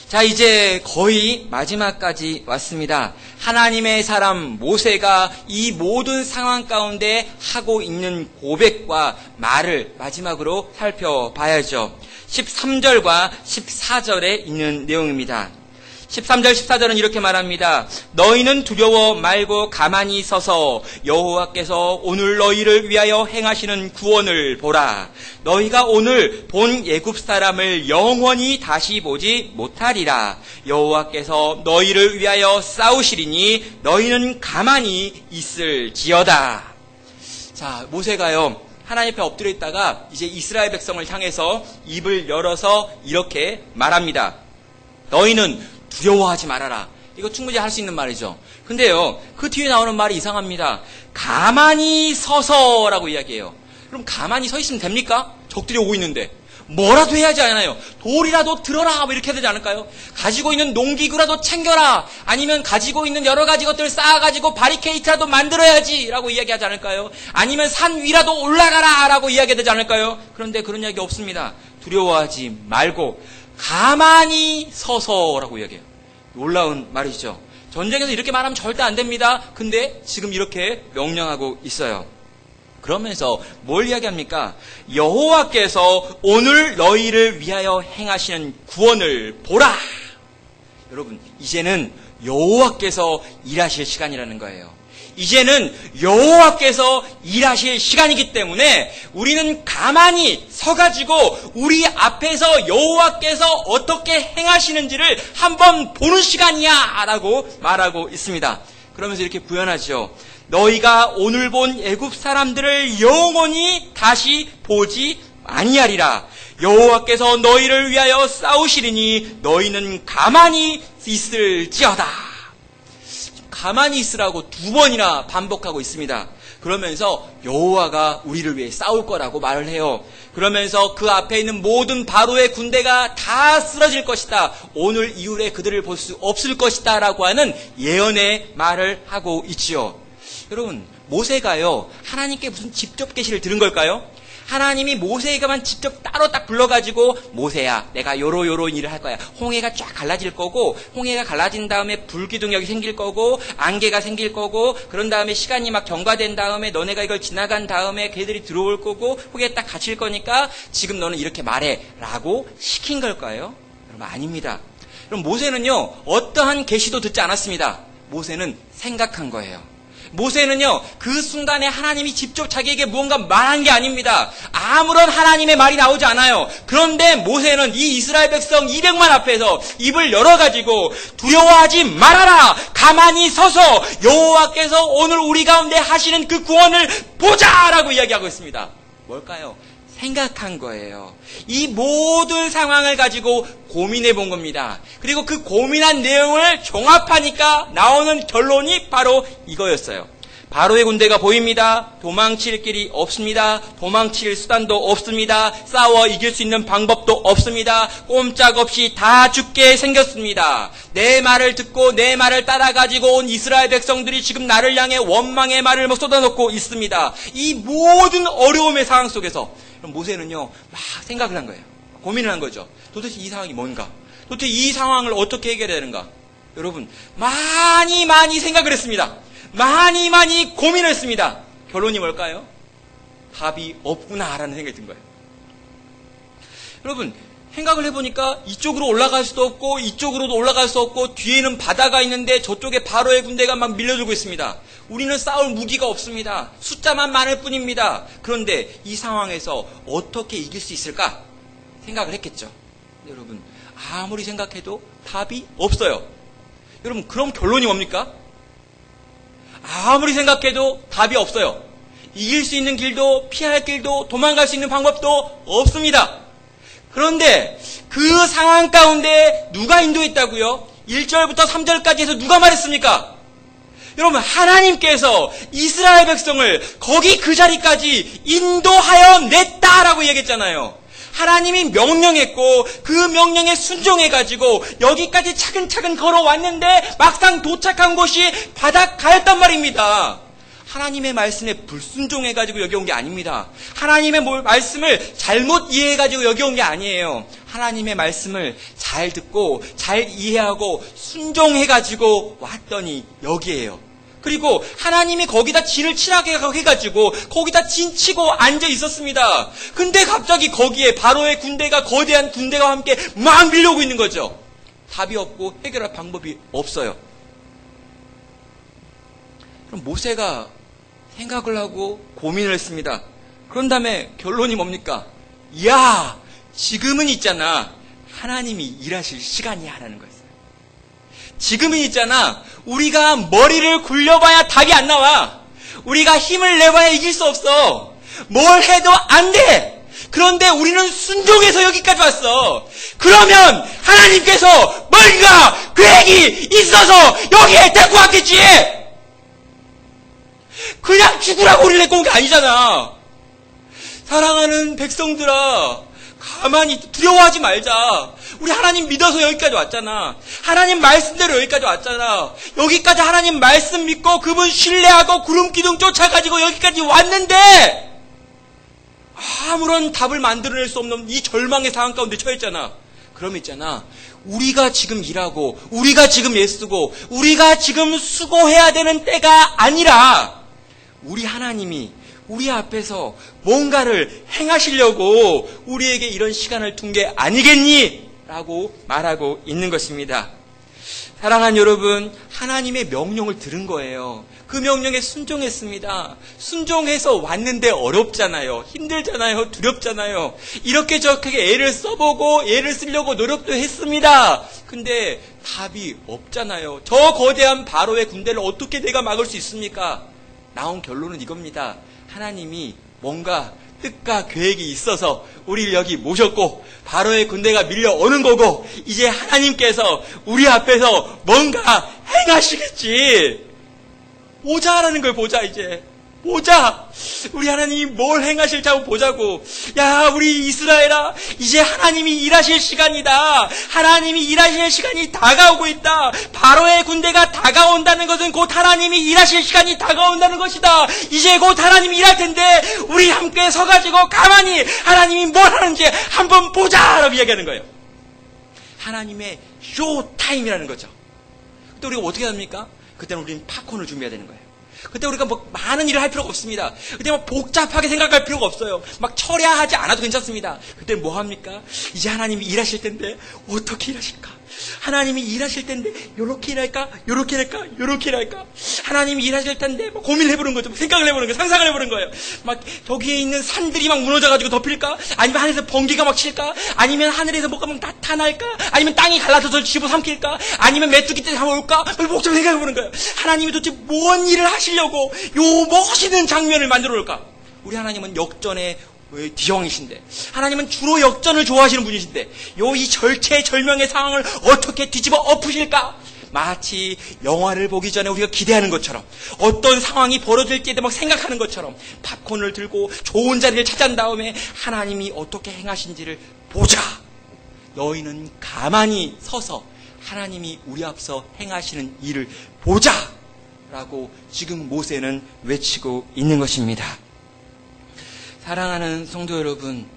[SPEAKER 1] 자, 이제 거의 마지막까지 왔습니다. 하나님의 사람 모세가 이 모든 상황 가운데 하고 있는 고백과 말을 마지막으로 살펴봐야죠. 13절과 14절에 있는 내용입니다. 13절 14절은 이렇게 말합니다. 너희는 두려워 말고 가만히 서서 여호와께서 오늘 너희를 위하여 행하시는 구원을 보라. 너희가 오늘 본 애굽 사람을 영원히 다시 보지 못하리라. 여호와께서 너희를 위하여 싸우시리니 너희는 가만히 있을지어다. 자, 모세가요 하나님 앞에 엎드려 있다가 이제 이스라엘 백성을 향해서 입을 열어서 이렇게 말합니다. 너희는 두려워하지 말아라. 이거 충분히 할 수 있는 말이죠. 근데요, 그 뒤에 나오는 말이 이상합니다. 가만히 서서라고 이야기해요. 그럼 가만히 서 있으면 됩니까? 적들이 오고 있는데. 뭐라도 해야지 않아요. 돌이라도 들어라. 뭐 이렇게 해야 되지 않을까요? 가지고 있는 농기구라도 챙겨라. 아니면 가지고 있는 여러 가지 것들을 쌓아가지고 바리케이트라도 만들어야지. 라고 이야기하지 않을까요? 아니면 산 위라도 올라가라. 라고 이야기해야 되지 않을까요? 그런데 그런 이야기 없습니다. 두려워하지 말고 가만히 서서라고 이야기해요. 놀라운 말이죠. 전쟁에서 이렇게 말하면 절대 안 됩니다. 근데 지금 이렇게 명령하고 있어요. 그러면서 뭘 이야기합니까? 여호와께서 오늘 너희를 위하여 행하시는 구원을 보라. 여러분, 이제는 여호와께서 일하실 시간이라는 거예요. 이제는 여호와께서 일하실 시간이기 때문에 우리는 가만히 서가지고 우리 앞에서 여호와께서 어떻게 행하시는지를 한번 보는 시간이야 라고 말하고 있습니다. 그러면서 이렇게 부연하죠. 너희가 오늘 본 애굽 사람들을 영원히 다시 보지 아니하리라. 여호와께서 너희를 위하여 싸우시리니 너희는 가만히 있을지어다. 가만히 있으라고 2번이나 반복하고 있습니다. 그러면서 여호와가 우리를 위해 싸울 거라고 말을 해요. 그러면서 그 앞에 있는 모든 바로의 군대가 다 쓰러질 것이다. 오늘 이후에 그들을 볼 수 없을 것이다 라고 하는 예언의 말을 하고 있지요. 여러분, 모세가요 하나님께 무슨 직접 계시를 들은 걸까요? 하나님이 모세에게만 직접 따로 딱 불러가지고 모세야 내가 요로 일을 할 거야. 홍해가 쫙 갈라질 거고 홍해가 갈라진 다음에 불기둥역이 생길 거고 안개가 생길 거고 그런 다음에 시간이 막 경과된 다음에 너네가 이걸 지나간 다음에 걔들이 들어올 거고 홍해에 딱 갇힐 거니까 지금 너는 이렇게 말해 라고 시킨 걸까요? 여러분 아닙니다. 그럼 모세는요 어떠한 계시도 듣지 않았습니다. 모세는 생각한 거예요. 모세는요 그 순간에 하나님이 직접 자기에게 무언가 말한 게 아닙니다. 아무런 하나님의 말이 나오지 않아요. 그런데 모세는 이 이스라엘 백성 200만 앞에서 입을 열어가지고 두려워하지 말아라. 가만히 서서 여호와께서 오늘 우리 가운데 하시는 그 구원을 보자라고 이야기하고 있습니다. 뭘까요? 생각한 거예요. 이 모든 상황을 가지고 고민해 본 겁니다. 그리고 그 고민한 내용을 종합하니까 나오는 결론이 바로 이거였어요. 바로의 군대가 보입니다. 도망칠 길이 없습니다. 도망칠 수단도 없습니다. 싸워 이길 수 있는 방법도 없습니다. 꼼짝없이 다 죽게 생겼습니다. 내 말을 듣고 내 말을 따라가지고 온 이스라엘 백성들이 지금 나를 향해 원망의 말을 쏟아놓고 있습니다. 이 모든 어려움의 상황 속에서 모세는요 막 생각을 한 거예요. 고민을 한 거죠. 도대체 이 상황이 뭔가? 도대체 이 상황을 어떻게 해결해야 되는가? 여러분 많이 생각을 했습니다. 많이 고민을 했습니다. 결론이 뭘까요? 답이 없구나라는 생각이 든 거예요. 여러분 생각을 해보니까 이쪽으로 올라갈 수도 없고 이쪽으로도 올라갈 수 없고 뒤에는 바다가 있는데 저쪽에 바로의 군대가 막 밀려들고 있습니다. 우리는 싸울 무기가 없습니다. 숫자만 많을 뿐입니다. 그런데 이 상황에서 어떻게 이길 수 있을까 생각을 했겠죠. 여러분, 아무리 생각해도 답이 없어요. 여러분, 그럼 결론이 뭡니까? 아무리 생각해도 답이 없어요. 이길 수 있는 길도 피할 길도 도망갈 수 있는 방법도 없습니다. 그런데 그 상황 가운데 누가 인도했다고요? 1절부터 3절까지 해서 누가 말했습니까? 여러분, 하나님께서 이스라엘 백성을 거기 그 자리까지 인도하여 냈다라고 얘기했잖아요. 하나님이 명령했고 그 명령에 순종해가지고 여기까지 차근차근 걸어왔는데 막상 도착한 곳이 바닷가였단 말입니다. 하나님의 말씀에 불순종해가지고 여기 온 게 아닙니다. 하나님의 말씀을 잘못 이해해가지고 여기 온 게 아니에요. 하나님의 말씀을 잘 듣고 잘 이해하고 순종해가지고 왔더니 여기에요. 그리고 하나님이 거기다 진을 치라게 해가지고 거기다 진 치고 앉아 있었습니다. 근데 갑자기 거기에 바로의 군대가 거대한 군대와 함께 막 밀려오고 있는 거죠. 답이 없고 해결할 방법이 없어요. 그럼 모세가 생각을 하고 고민을 했습니다. 그런 다음에 결론이 뭡니까? 야, 지금은 있잖아, 하나님이 일하실 시간이야 라는 거였어요. 지금은 있잖아, 우리가 머리를 굴려봐야 답이 안 나와. 우리가 힘을 내봐야 이길 수 없어. 뭘 해도 안 돼. 그런데 우리는 순종해서 여기까지 왔어. 그러면 하나님께서 뭔가 계획이 있어서 여기에 데리고 왔겠지. 그냥 죽으라고 우리를 데리고 온 게 아니잖아. 사랑하는 백성들아, 가만히 두려워하지 말자. 우리 하나님 믿어서 여기까지 왔잖아. 하나님 말씀대로 여기까지 왔잖아. 여기까지 하나님 말씀 믿고 그분 신뢰하고 구름 기둥 쫓아가지고 여기까지 왔는데 아무런 답을 만들어낼 수 없는 이 절망의 상황 가운데 처했잖아. 그럼 있잖아, 우리가 지금 일하고 우리가 지금 애쓰고 우리가 지금 수고해야 되는 때가 아니라 우리 하나님이 우리 앞에서 뭔가를 행하시려고 우리에게 이런 시간을 둔 게 아니겠니? 라고 말하고 있는 것입니다. 사랑하는 여러분, 하나님의 명령을 들은 거예요. 그 명령에 순종했습니다. 순종해서 왔는데 어렵잖아요. 힘들잖아요. 두렵잖아요. 이렇게 저렇게 애를 써보고 애를 쓰려고 노력도 했습니다. 근데 답이 없잖아요. 저 거대한 바로의 군대를 어떻게 내가 막을 수 있습니까? 나온 결론은 이겁니다. 하나님이 뭔가 뜻과 계획이 있어서 우리를 여기 모셨고 바로의 군대가 밀려오는 거고 이제 하나님께서 우리 앞에서 뭔가 행하시겠지. 보자라는 걸 보자. 이제 보자. 우리 하나님이 뭘 행하실지 한번 보자고. 야, 우리 이스라엘아, 이제 하나님이 일하실 시간이다. 하나님이 일하실 시간이 다가오고 있다. 바로의 군대가 다가온다는 것은 곧 하나님이 일하실 시간이 다가온다는 것이다. 이제 곧 하나님이 일할 텐데 우리 함께 서가지고 가만히 하나님이 뭘 하는지 한번 보자라고 이야기하는 거예요. 하나님의 쇼타임이라는 거죠. 그때 우리가 어떻게 합니까? 그때는 우리는 팝콘을 준비해야 되는 거예요. 그때 우리가 뭐 많은 일을 할 필요가 없습니다. 그때 막 복잡하게 생각할 필요가 없어요. 막 철야하지 않아도 괜찮습니다. 그때 뭐 합니까? 이제 하나님이 일하실 텐데 어떻게 일하실까? 하나님이 일하실 텐데 요렇게 일할까? 요렇게 일할까? 요렇게 일할까? 하나님이 일하실 텐데 뭐 고민을 해보는 거죠. 생각을 해보는 거예요. 상상을 해보는 거예요. 막 저기에 있는 산들이 막 무너져가지고 덮일까? 아니면 하늘에서 번개가 막 칠까? 아니면 하늘에서 뭐가 막 나타날까? 아니면 땅이 갈라져서 집어삼킬까? 아니면 메뚜기 떼 잡아올까? 복잡하게 생각해보는 거예요. 하나님이 도대체 뭔 일을 하시려고 요 멋있는 장면을 만들어 올까? 우리 하나님은 역전의 디형이신데, 하나님은 주로 역전을 좋아하시는 분이신데 이 절체절명의 상황을 어떻게 뒤집어 엎으실까? 마치 영화를 보기 전에 우리가 기대하는 것처럼, 어떤 상황이 벌어질지에 대해 막 생각하는 것처럼 팝콘을 들고 좋은 자리를 찾은 다음에 하나님이 어떻게 행하신지를 보자. 너희는 가만히 서서 하나님이 우리 앞서 행하시는 일을 보자 라고 지금 모세는 외치고 있는 것입니다. 사랑하는 성도 여러분,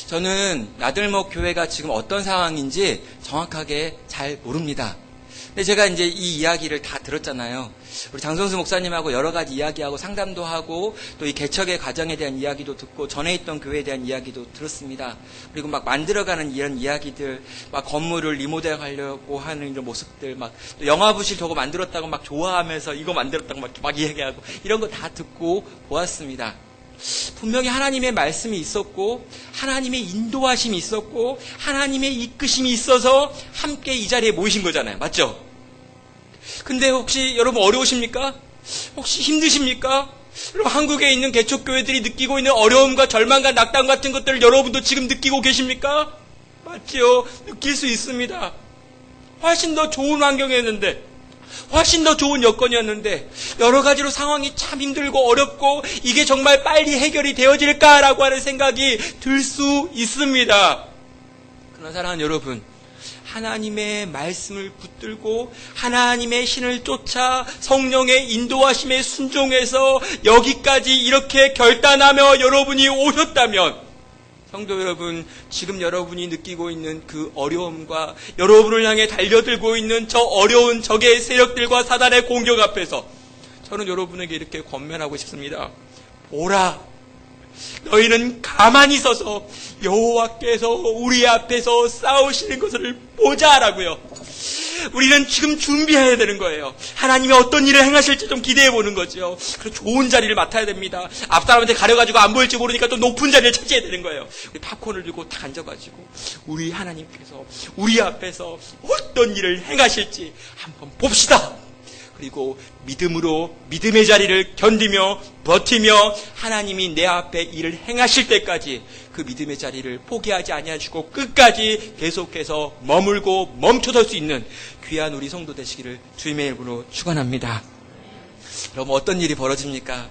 [SPEAKER 1] 저는 나들목 교회가 지금 어떤 상황인지 정확하게 잘 모릅니다. 근데 제가 이제 이 이야기를 다 들었잖아요. 우리 장성수 목사님하고 여러 가지 이야기하고 상담도 하고 또 이 개척의 과정에 대한 이야기도 듣고 전에 있던 교회에 대한 이야기도 들었습니다. 그리고 막 만들어가는 이런 이야기들, 막 건물을 리모델 하려고 하는 이런 모습들, 막 또 영화부실 저거 만들었다고 막 좋아하면서 이거 만들었다고 막 이야기하고 이런 거 다 듣고 보았습니다. 분명히 하나님의 말씀이 있었고 하나님의 인도하심이 있었고 하나님의 이끄심이 있어서 함께 이 자리에 모이신 거잖아요. 맞죠? 근데 혹시 여러분 어려우십니까? 혹시 힘드십니까? 여러분 한국에 있는 개척교회들이 느끼고 있는 어려움과 절망과 낙담 같은 것들을 여러분도 지금 느끼고 계십니까? 맞죠? 느낄 수 있습니다. 훨씬 더 좋은 환경이었는데 훨씬 더 좋은 여건이었는데 여러 가지로 상황이 참 힘들고 어렵고 이게 정말 빨리 해결이 되어질까라고 하는 생각이 들 수 있습니다. 그러나 사랑하는 여러분, 하나님의 말씀을 붙들고 하나님의 신을 쫓아 성령의 인도하심에 순종해서 여기까지 이렇게 결단하며 여러분이 오셨다면 성도 여러분, 지금 여러분이 느끼고 있는 그 어려움과 여러분을 향해 달려들고 있는 저 어려운 적의 세력들과 사단의 공격 앞에서 저는 여러분에게 이렇게 권면하고 싶습니다. 보라, 너희는 가만히 서서 여호와께서 우리 앞에서 싸우시는 것을 보자라고요. 우리는 지금 준비해야 되는 거예요. 하나님이 어떤 일을 행하실지 좀 기대해 보는 거죠. 그리고 좋은 자리를 맡아야 됩니다. 앞 사람한테 가려가지고 안 보일지 모르니까 또 높은 자리를 차지해야 되는 거예요. 우리 팝콘을 들고 딱 앉아가지고 우리 하나님께서 우리 앞에서 어떤 일을 행하실지 한번 봅시다. 그리고 믿음으로 믿음의 자리를 견디며 버티며 하나님이 내 앞에 일을 행하실 때까지 그 믿음의 자리를 포기하지 아니하시고 끝까지 계속해서 머물고 멈춰설 수 있는 귀한 우리 성도 되시기를 주님의 이름으로 축원합니다. 여러분 어떤 일이 벌어집니까?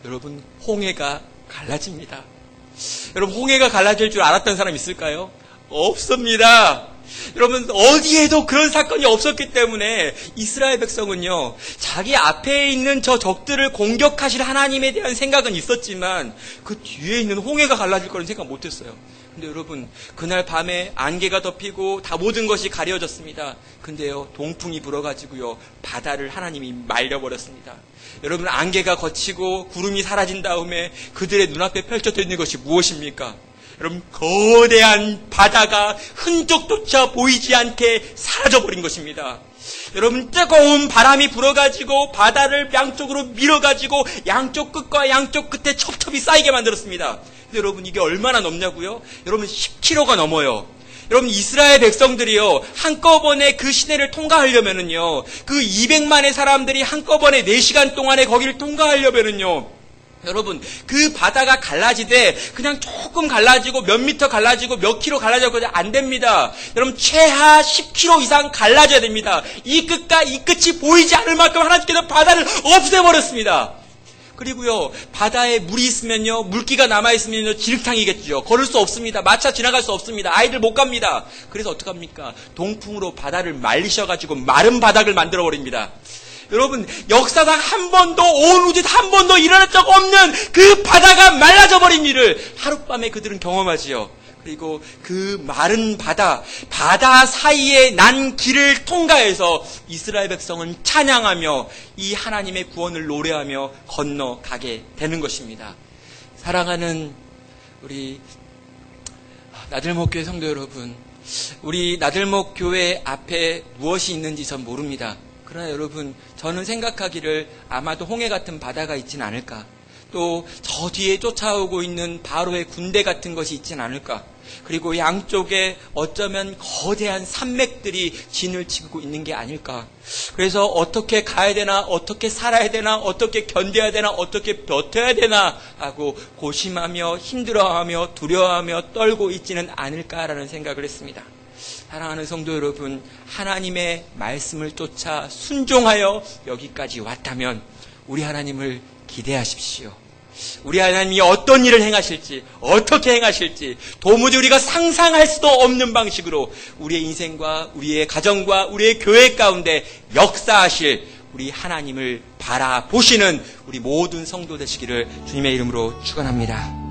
[SPEAKER 1] 여러분 홍해가 갈라집니다. 여러분 홍해가 갈라질 줄 알았던 사람 있을까요? 없습니다. 여러분 어디에도 그런 사건이 없었기 때문에 이스라엘 백성은요 자기 앞에 있는 저 적들을 공격하실 하나님에 대한 생각은 있었지만 그 뒤에 있는 홍해가 갈라질 거라는 생각 못했어요. 근데 여러분 그날 밤에 안개가 덮이고 다 모든 것이 가려졌습니다. 근데요 동풍이 불어가지고요 바다를 하나님이 말려버렸습니다. 여러분 안개가 걷히고 구름이 사라진 다음에 그들의 눈앞에 펼쳐져 있는 것이 무엇입니까? 여러분 거대한 바다가 흔적조차 보이지 않게 사라져버린 것입니다. 여러분 뜨거운 바람이 불어가지고 바다를 양쪽으로 밀어가지고 양쪽 끝과 양쪽 끝에 첩첩이 쌓이게 만들었습니다. 근데 여러분 이게 얼마나 넘냐고요? 여러분 10km가 넘어요. 여러분 이스라엘 백성들이요 한꺼번에 그 시내를 통과하려면은요 그 200만의 사람들이 한꺼번에 4시간 동안에 거기를 통과하려면은요 여러분 그 바다가 갈라지되 그냥 조금 갈라지고 몇 미터 갈라지고 몇 킬로 갈라지고 안 됩니다. 여러분 최하 10km 이상 갈라져야 됩니다. 이 끝과 이 끝이 보이지 않을 만큼 하나님께서 바다를 없애버렸습니다. 그리고요 바다에 물이 있으면요 물기가 남아있으면요 진흙탕이겠죠. 걸을 수 없습니다. 마차 지나갈 수 없습니다. 아이들 못 갑니다. 그래서 어떡합니까? 동풍으로 바다를 말리셔가지고 마른 바닥을 만들어버립니다. 여러분 역사상 한 번도 온 우주 한 번도 일어난 적 없는 그 바다가 말라져 버린 일을 하룻밤에 그들은 경험하지요. 그리고 그 마른 바다 사이에 난 길을 통과해서 이스라엘 백성은 찬양하며 이 하나님의 구원을 노래하며 건너가게 되는 것입니다. 사랑하는 우리 나들목 교회 성도 여러분, 우리 나들목 교회 앞에 무엇이 있는지 전 모릅니다. 그러나 여러분 저는 생각하기를 아마도 홍해 같은 바다가 있진 않을까, 또 저 뒤에 쫓아오고 있는 바로의 군대 같은 것이 있진 않을까, 그리고 양쪽에 어쩌면 거대한 산맥들이 진을 치고 있는 게 아닐까. 그래서 어떻게 가야 되나, 어떻게 살아야 되나, 어떻게 견뎌야 되나, 어떻게 버텨야 되나 하고 고심하며 힘들어하며 두려워하며 떨고 있지는 않을까라는 생각을 했습니다. 사랑하는 성도 여러분, 하나님의 말씀을 쫓아 순종하여 여기까지 왔다면 우리 하나님을 기대하십시오. 우리 하나님이 어떤 일을 행하실지, 어떻게 행하실지 도무지 우리가 상상할 수도 없는 방식으로 우리의 인생과 우리의 가정과 우리의 교회 가운데 역사하실 우리 하나님을 바라보시는 우리 모든 성도 되시기를 주님의 이름으로 축원합니다.